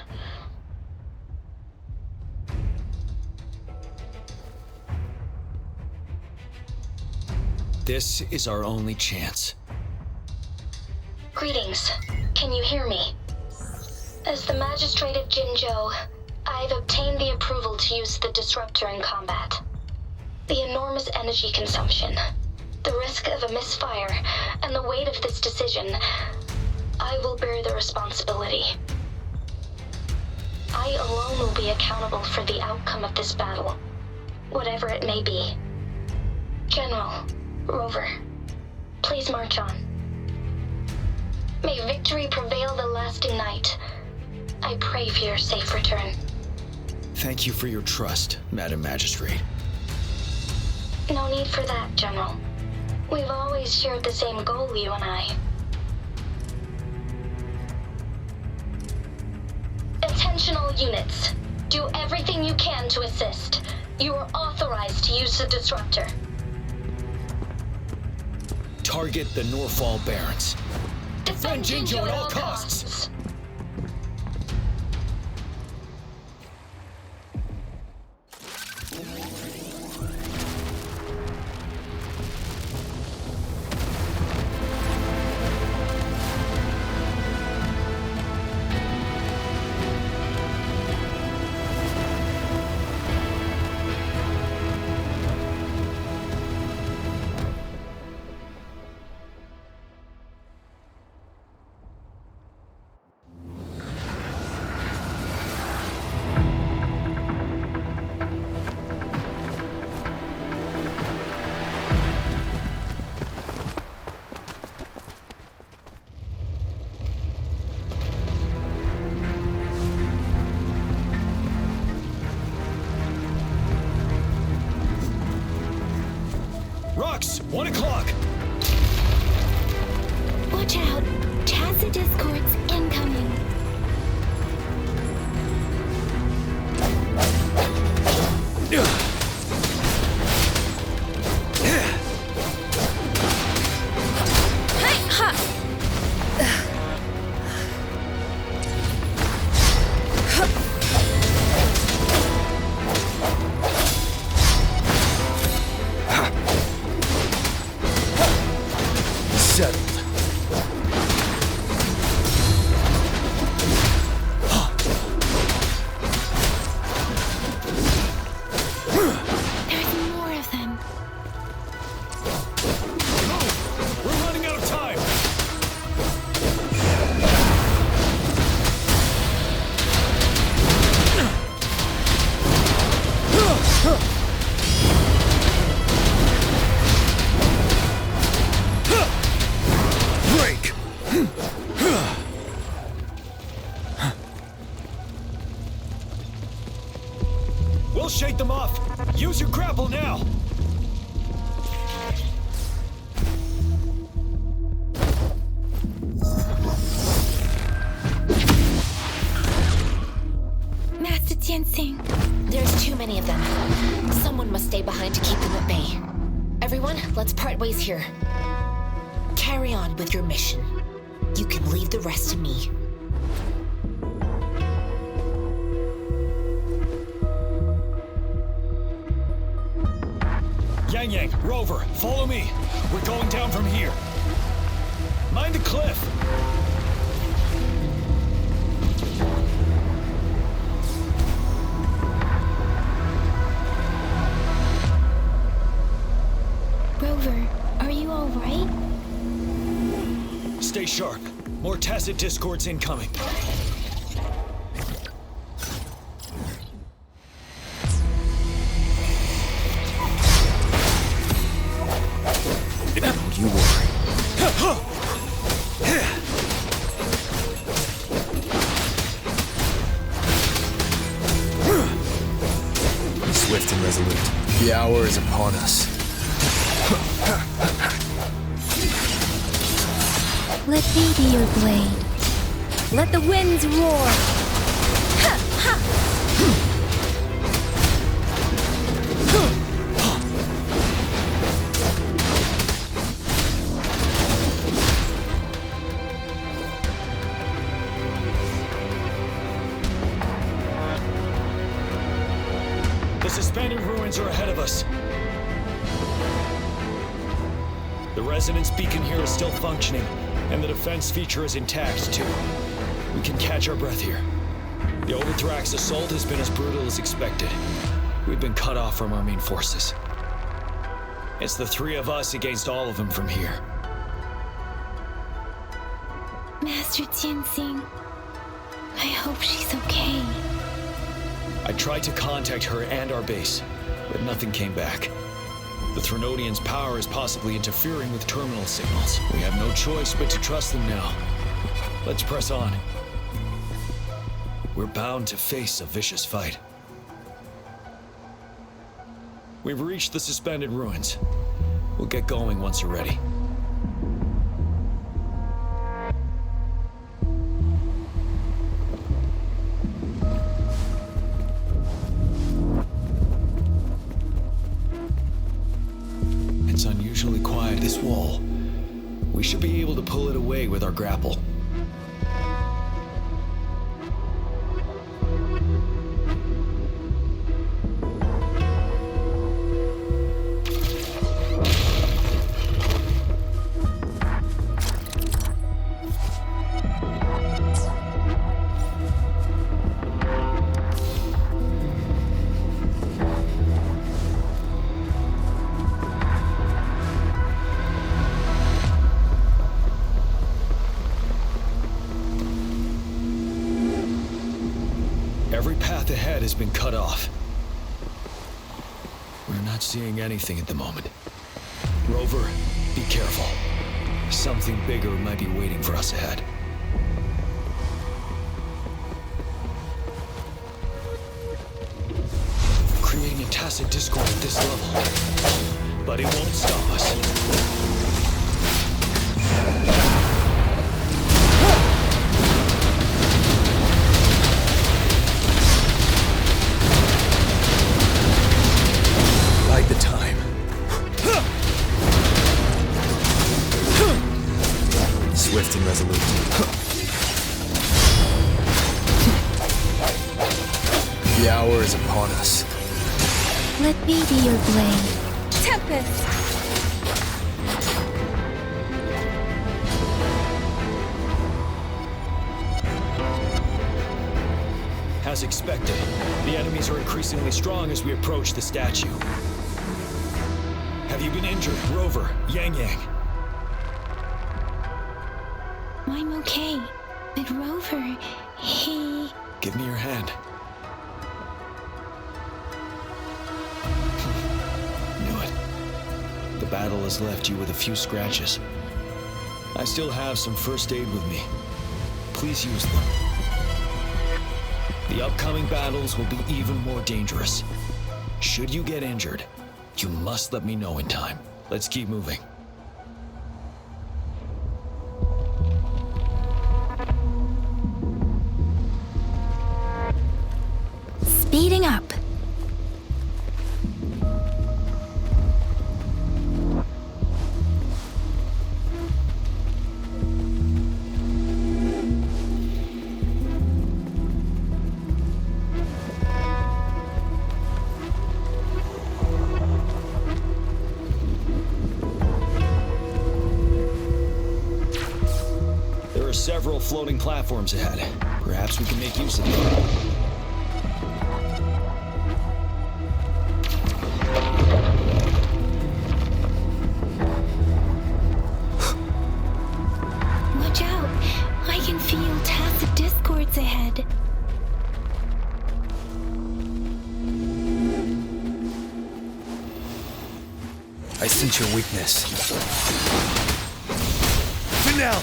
this is our only chance. Greetings. Can you hear me? As the Magistrate of Jinzhou, I've obtained the approval to use the disruptor in combat. The enormous energy consumption, the risk of a misfire, and the weight of this decision, I will bear the responsibility. I alone will be accountable for the outcome of this battle, whatever it may be. General, Rover, please march on. May victory prevail the lasting night. I pray for your safe return. Thank you for your trust, Madam Magistrate. No need for that, General. We've always shared the same goal, you and I. Attention all units. Do everything you can to assist. You are authorized to use the disruptor. Target the Norfall Barrens. Defend Jinzhou at all costs. Rux, 1 o'clock! Watch out! Tacit discords incoming. Break! We'll shake them off. Use your grapple now. Master Jinsing. There's too many of them. Someone must stay behind to keep them at bay. Everyone, let's part ways here. Carry on with your mission. You can leave the rest to me. Yang, Rover, follow me. We're going down from here. Mind the cliff. Rover, are you all right? Stay sharp. More tacit discords incoming. Don't you worry. Be swift and resolute. The hour is upon us. Let me be your blade. Let the winds roar. Ha, ha. The suspended ruins are ahead of us. The resonance beacon here is still functioning, and the defense feature is intact, too. We can catch our breath here. The Overthrax assault has been as brutal as expected. We've been cut off from our main forces. It's the three of us against all of them from here. Master Jinsing. I hope she's okay. I tried to contact her and our base, but nothing came back. The Threnodians' power is possibly interfering with terminal signals. We have no choice but to trust them now. Let's press on. We're bound to face a vicious fight. We've reached the suspended ruins. We'll get going once you're ready. It's unusually quiet, this wall. We should be able to pull it away with our grapple. Every path ahead has been cut off. We're not seeing anything at the moment. Rover, be careful. Something bigger might be waiting for us ahead. Creating a tacit discord at this level. But it won't stop us. Bide the time. Swift and resolute. The hour is upon us. Let me be your blade. Tempest! As expected, the enemies are increasingly strong as we approach the statue. Have you been injured, Rover, Yang? I'm okay. But Rover, he... Give me your hand. the battle has left you with a few scratches. I still have some first aid with me. Please use them. The upcoming battles will be even more dangerous. Should you get injured, you must let me know in time. Let's keep moving. Speeding up. There are several floating platforms ahead. Perhaps we can make use of them. Watch out! I can feel tacit discords ahead. I sense your weakness. Finale!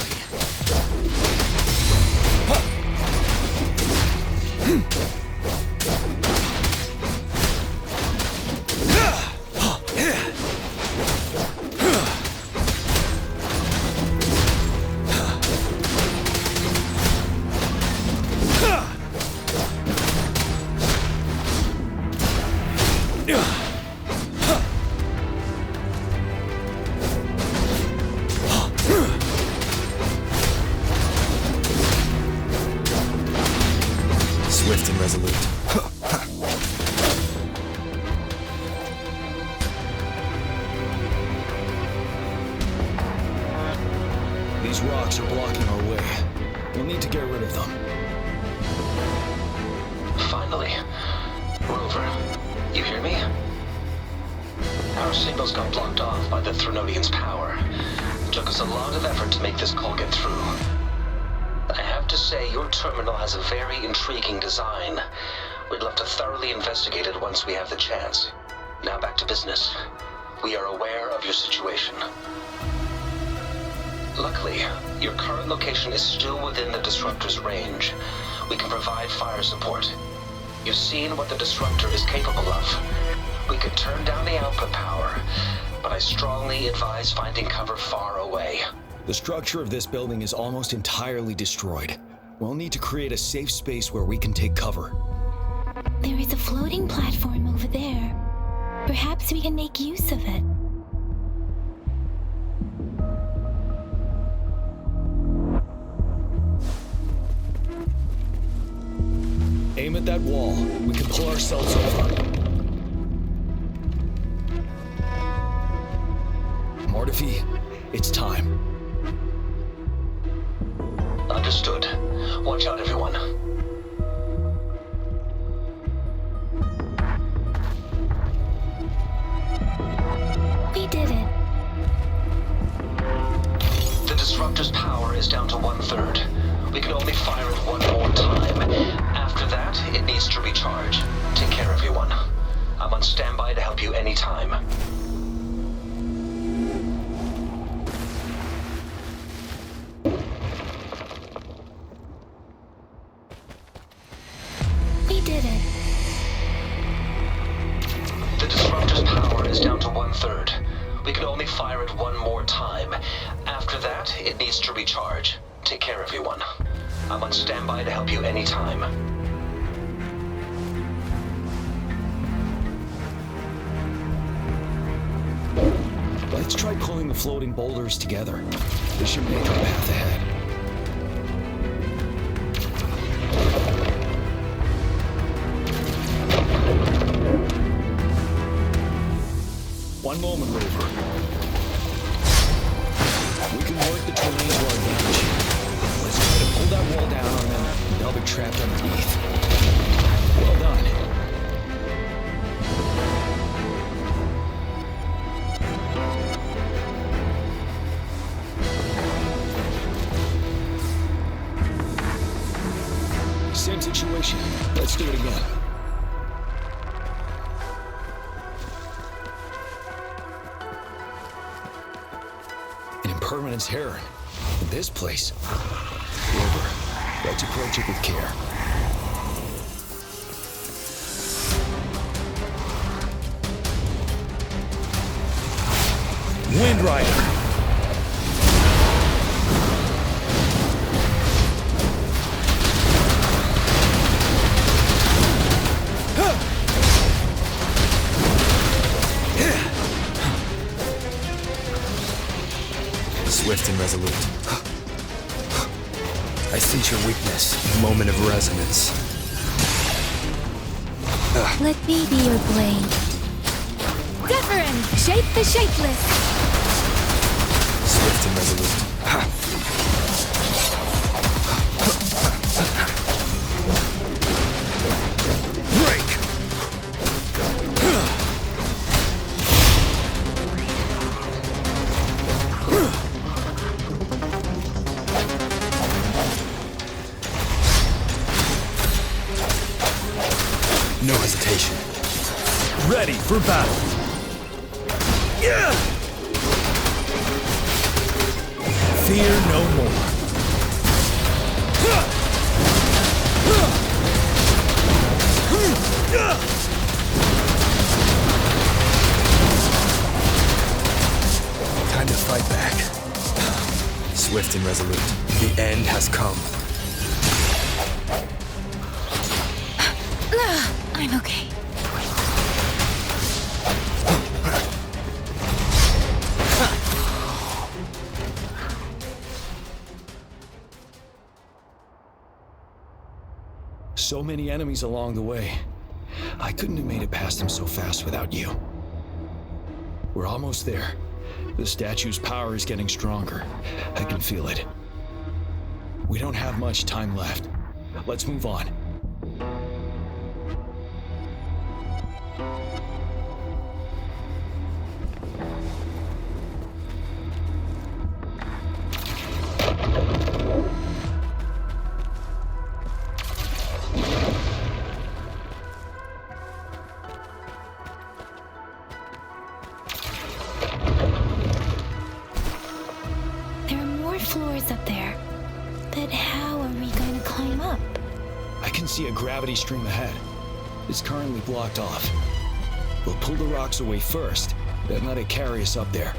Swift and resolute. These rocks are blocking our way. We'll need to get rid of them. Finally. Rover, you hear me? Our signals got blocked off by the Threnodian's power. It took us a lot of effort to make this call get through. I have to say, your terminal has a very intriguing design. We'd love to thoroughly investigate it once we have the chance. Now back to business. We are aware of your situation. Luckily, your current location is still within the Disruptor's range. We can provide fire support. You've seen what the Disruptor is capable of. We could turn down the output power, but I strongly advise finding cover far away. The structure of this building is almost entirely destroyed. We'll need to create a safe space where we can take cover. There is a floating platform over there. Perhaps we can make use of it. Aim at that wall. We can pull ourselves over. Mortifi, it's time. Understood. Watch out, everyone. We did it. The Disruptor's power is down to 1/3. We can only fire it one more time. After that, it needs to recharge. Take care, everyone. I'm on standby to help you anytime. We did it. The Disruptor's power is down to 1/3. We can only fire it one more time. After that, it needs to recharge. Take care, everyone. I'm on standby to help you anytime. Let's try pulling the floating boulders together. This should make our path ahead. One moment, Rover. We can work the terrain to our advantage. Let's try to pull that wall down and then they'll be trapped underneath. Well done. Same situation. Let's do it again. permanence heron. In this place. Rover, let's approach it with care. Wind Rider! Swift and resolute. I sense your weakness, moment of resonance. Let me be your blade. Wuthering, shape the shapeless. Swift and resolute. Break! No hesitation. Ready for battle. Fear no more. Time to fight back. Swift and resolute. The end has come. I'm okay. So many enemies along the way. I couldn't have made it past them so fast without you. We're almost there. The statue's power is getting stronger. I can feel it. We don't have much time left. Let's move on. There are more floors up there. But how are we going to climb up? I can see a gravity stream ahead. It's currently blocked off. We'll pull the rocks away first, then let it carry us up there.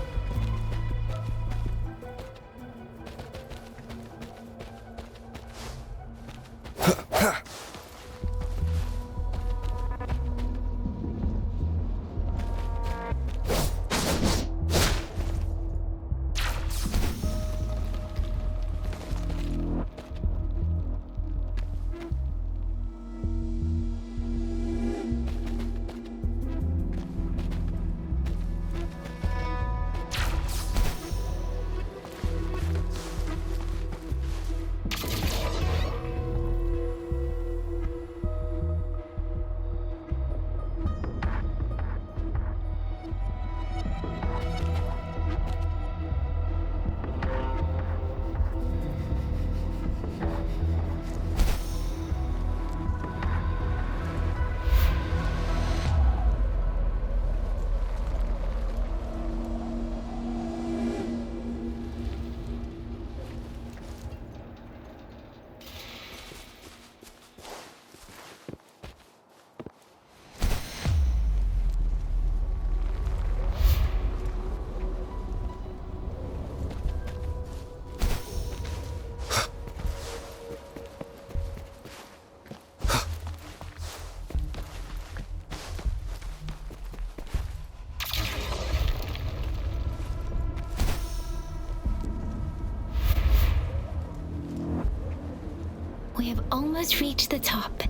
We have almost reached the top.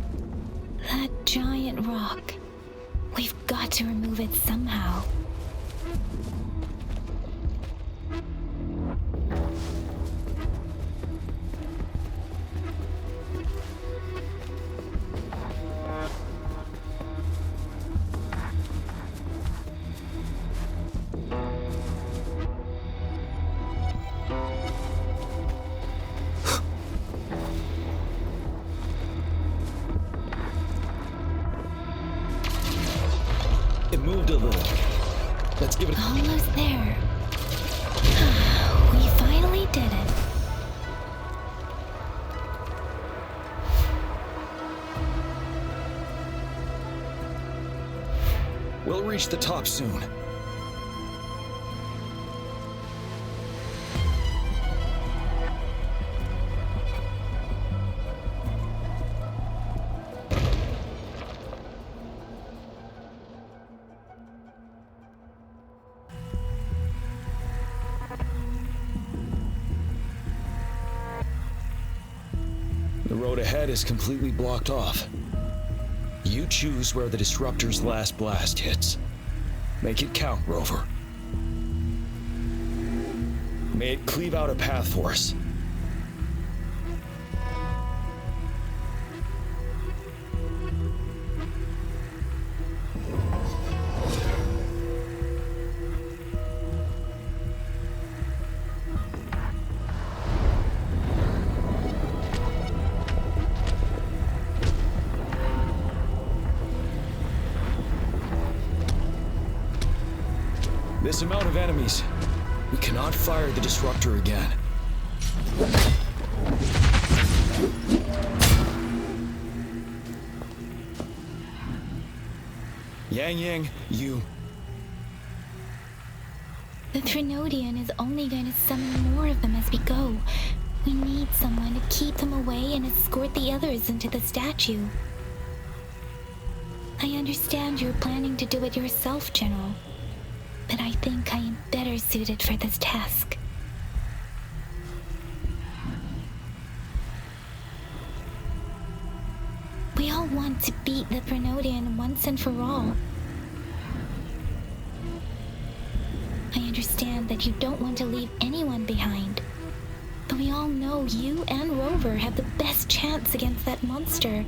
That giant rock. We've got to remove it somehow. It moved a little. Let's give it a... Almost there. We've did it. We'll reach the top soon. The road ahead is completely blocked off. You choose where the disruptor's last blast hits. Make it count, Rover. May it cleave out a path for us. This amount of enemies, we cannot fire the disruptor again. Yang, you... The Trinodian is only going to summon more of them as we go. We need someone to keep them away and escort the others into the statue. I understand you're planning to do it yourself, General. But I think I am better suited for this task. We all want to beat the Prenodian once and for all. I understand that you don't want to leave anyone behind. But we all know you and Rover have the best chance against that monster.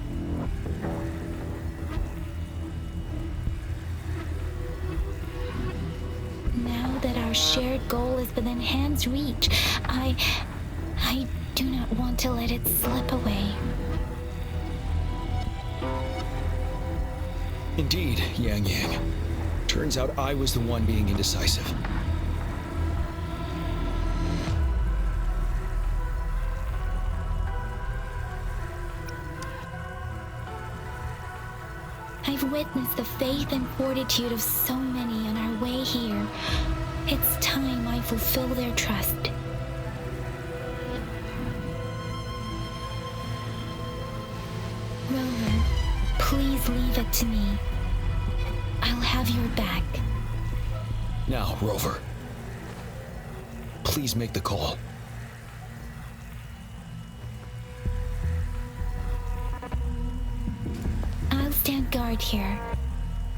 Now that our shared goal is within hand's reach, I do not want to let it slip away. Indeed, Yang. Turns out I was the one being indecisive. I've witnessed the faith and fortitude of so many on our way here. It's time I fulfill their trust. Rover, please leave it to me. I'll have your back. Now, Rover. Please make the call. I'll stand guard here.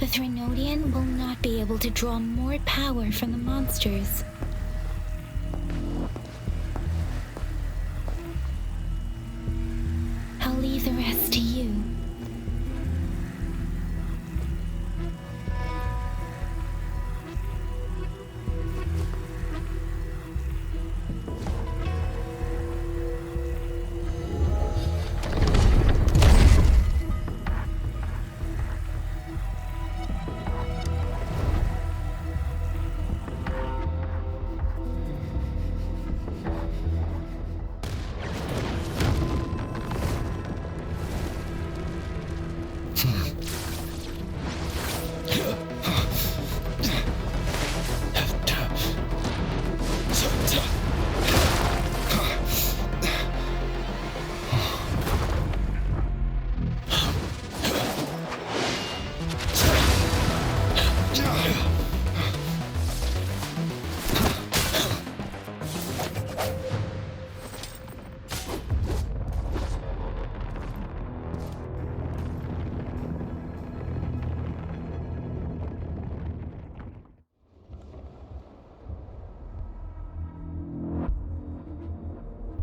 The Trinodian will not be able to draw more power from the monsters. I'll leave the rest to you.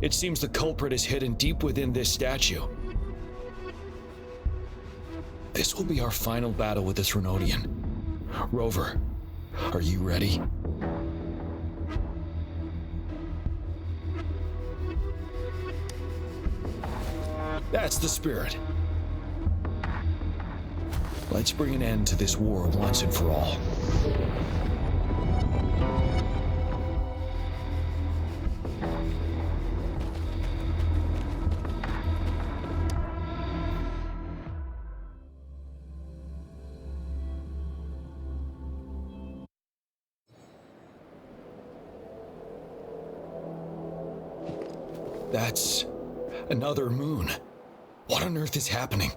It seems the culprit is hidden deep within this statue. This will be our final battle with this Trinodian. Rover, are you ready? That's the spirit. Let's bring an end to this war once and for all. That's another moon. What on earth is happening?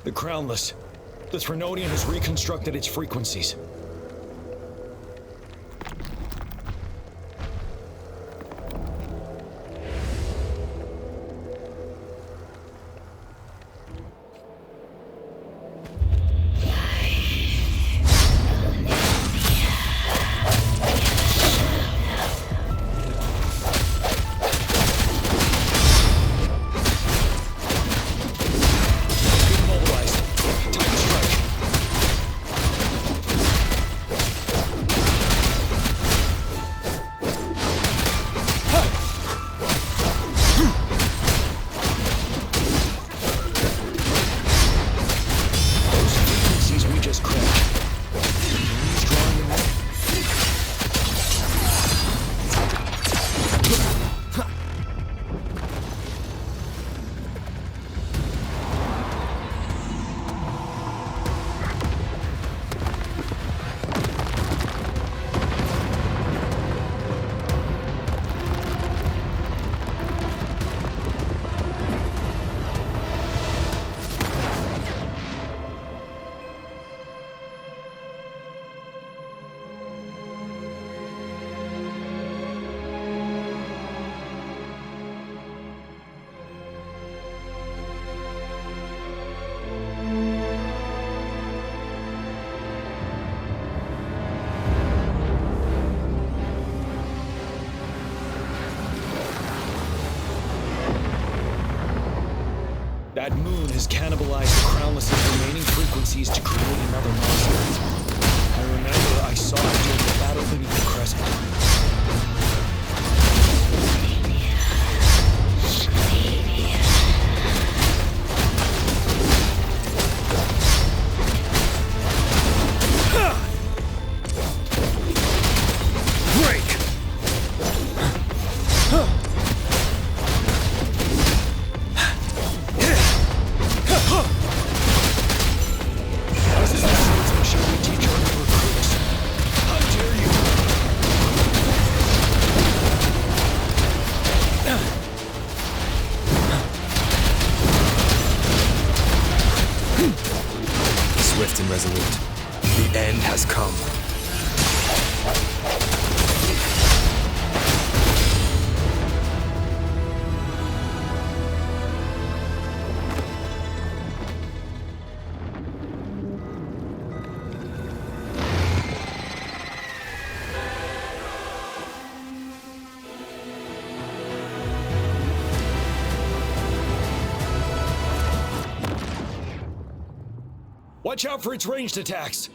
The Crownless. The Threnodian has reconstructed its frequencies. That moon has cannibalized the Crownless's remaining frequencies to create another monster. I remember I saw it during the battle beneath the crescent. Swift and resolute. The end has come. Watch out for its ranged attacks!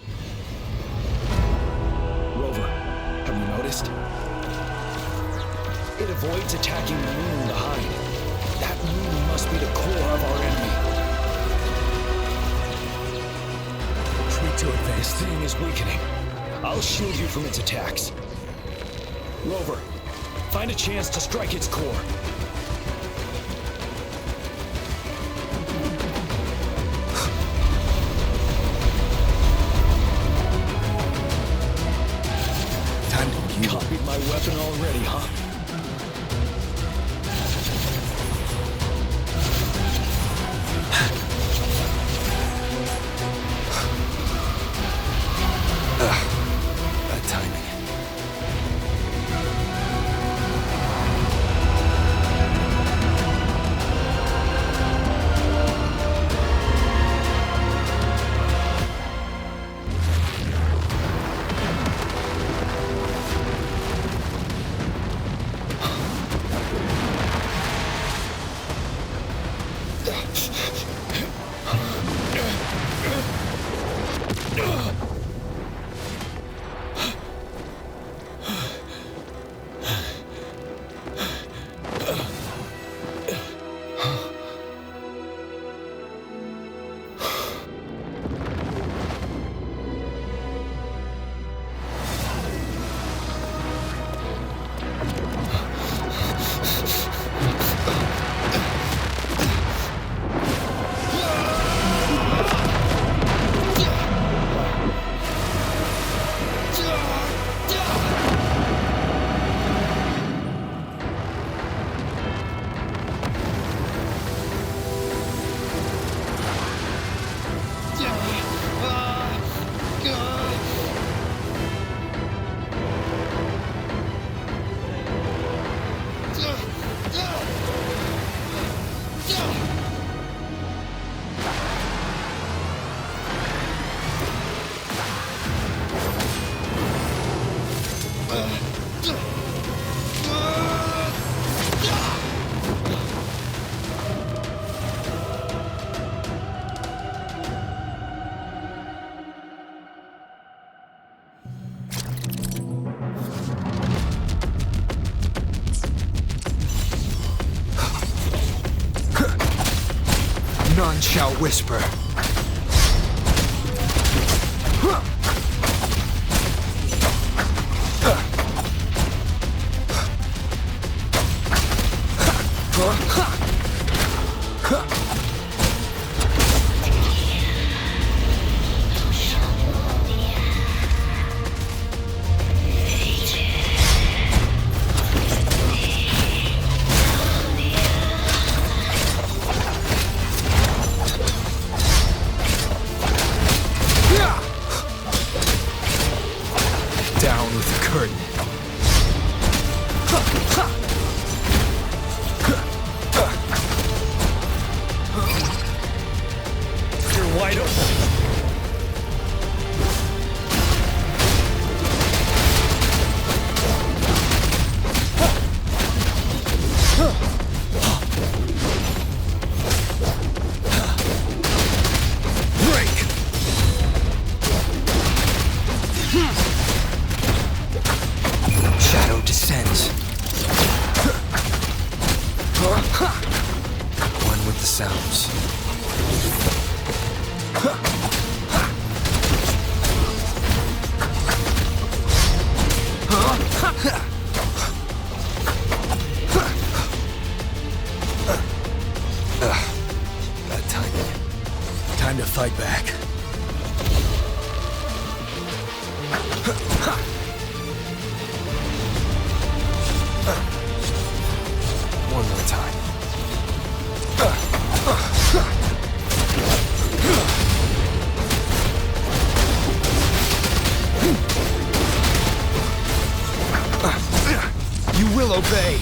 Rover, have you noticed? It avoids attacking the moon to hide. That moon must be the core of our enemy. Retreat to advance. This thing is weakening. I'll shield you from its attacks. Rover, find a chance to strike its core. Copied my weapon already, huh? Bad timing. None shall whisper. Down with the curtain. You're wide open. Shadow descends. One with the sounds. Bad timing. Time to fight back. One more time. You will obey.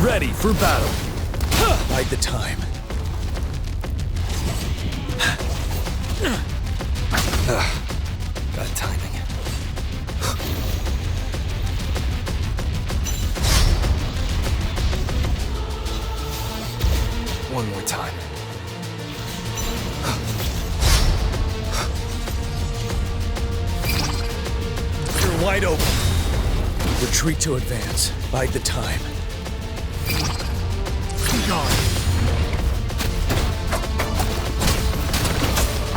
Ready for battle. Bide the time. Bad timing. One more time. You're wide open. Retreat to advance. Bide the time. Gone.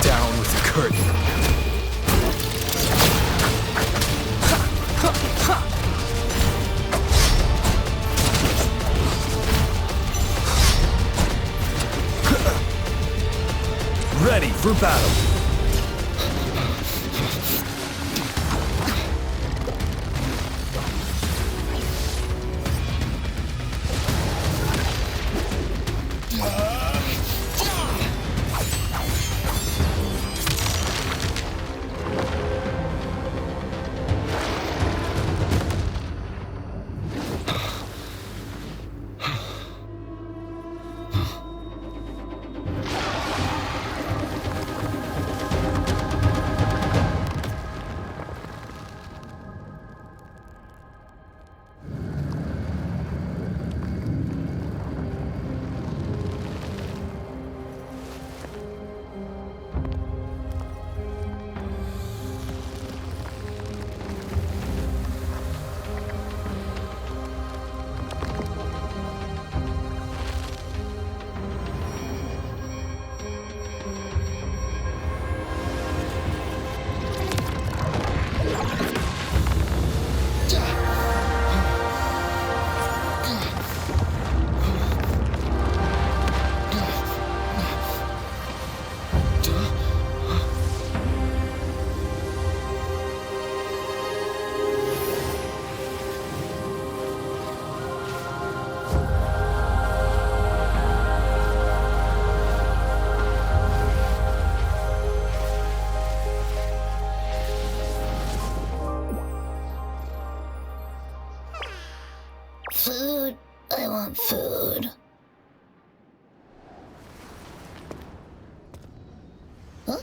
Down with the curtain. Ready for battle. Food. I want food. Huh?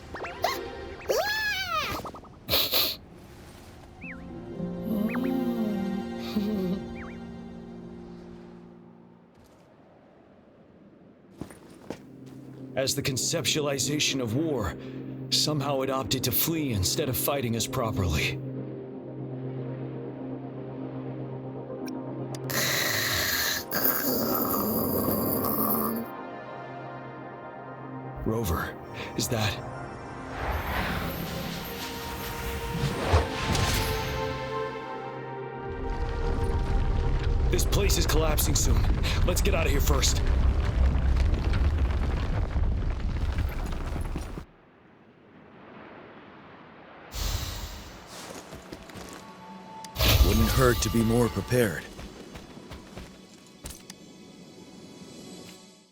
As the conceptualization of war, somehow it opted to flee instead of fighting us properly. Rover, is that... This place is collapsing soon. Let's get out of here first. Wouldn't hurt to be more prepared.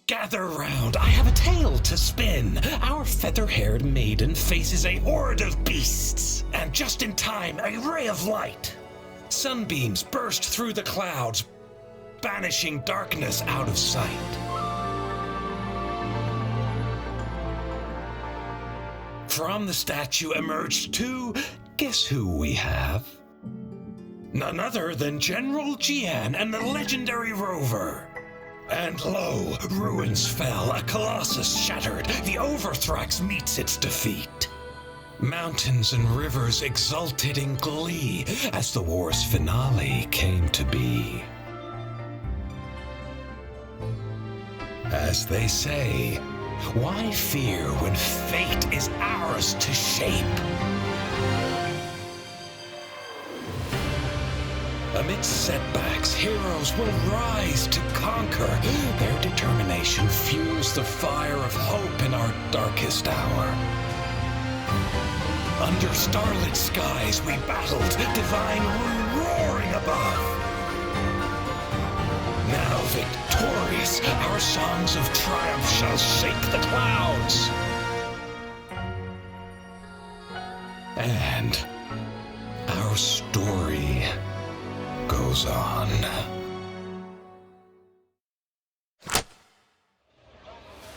Gather round, I have a tale to spin. Our feather-haired maiden faces a horde of beasts. And just in time, a ray of light. Sunbeams burst through the clouds, banishing darkness out of sight. From the statue emerged two. Guess who we have? None other than General Jian and the legendary Rover. And lo, ruins fell, a colossus shattered, the Overthrax meets its defeat. Mountains and rivers exulted in glee as the war's finale came to be. As they say, why fear when fate is ours to shape? Amidst setbacks, heroes will rise to conquer. Their determination fuels the fire of hope in our darkest hour. Under starlit skies we battled, divine Wu roaring above. Now victorious, our songs of triumph shall shake the clouds. And our story goes on.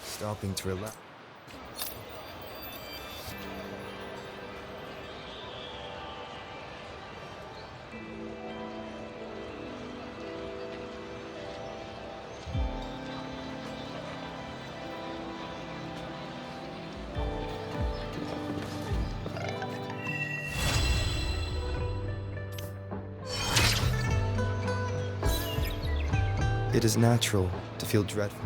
Stopping to relax. It is natural to feel dreadful.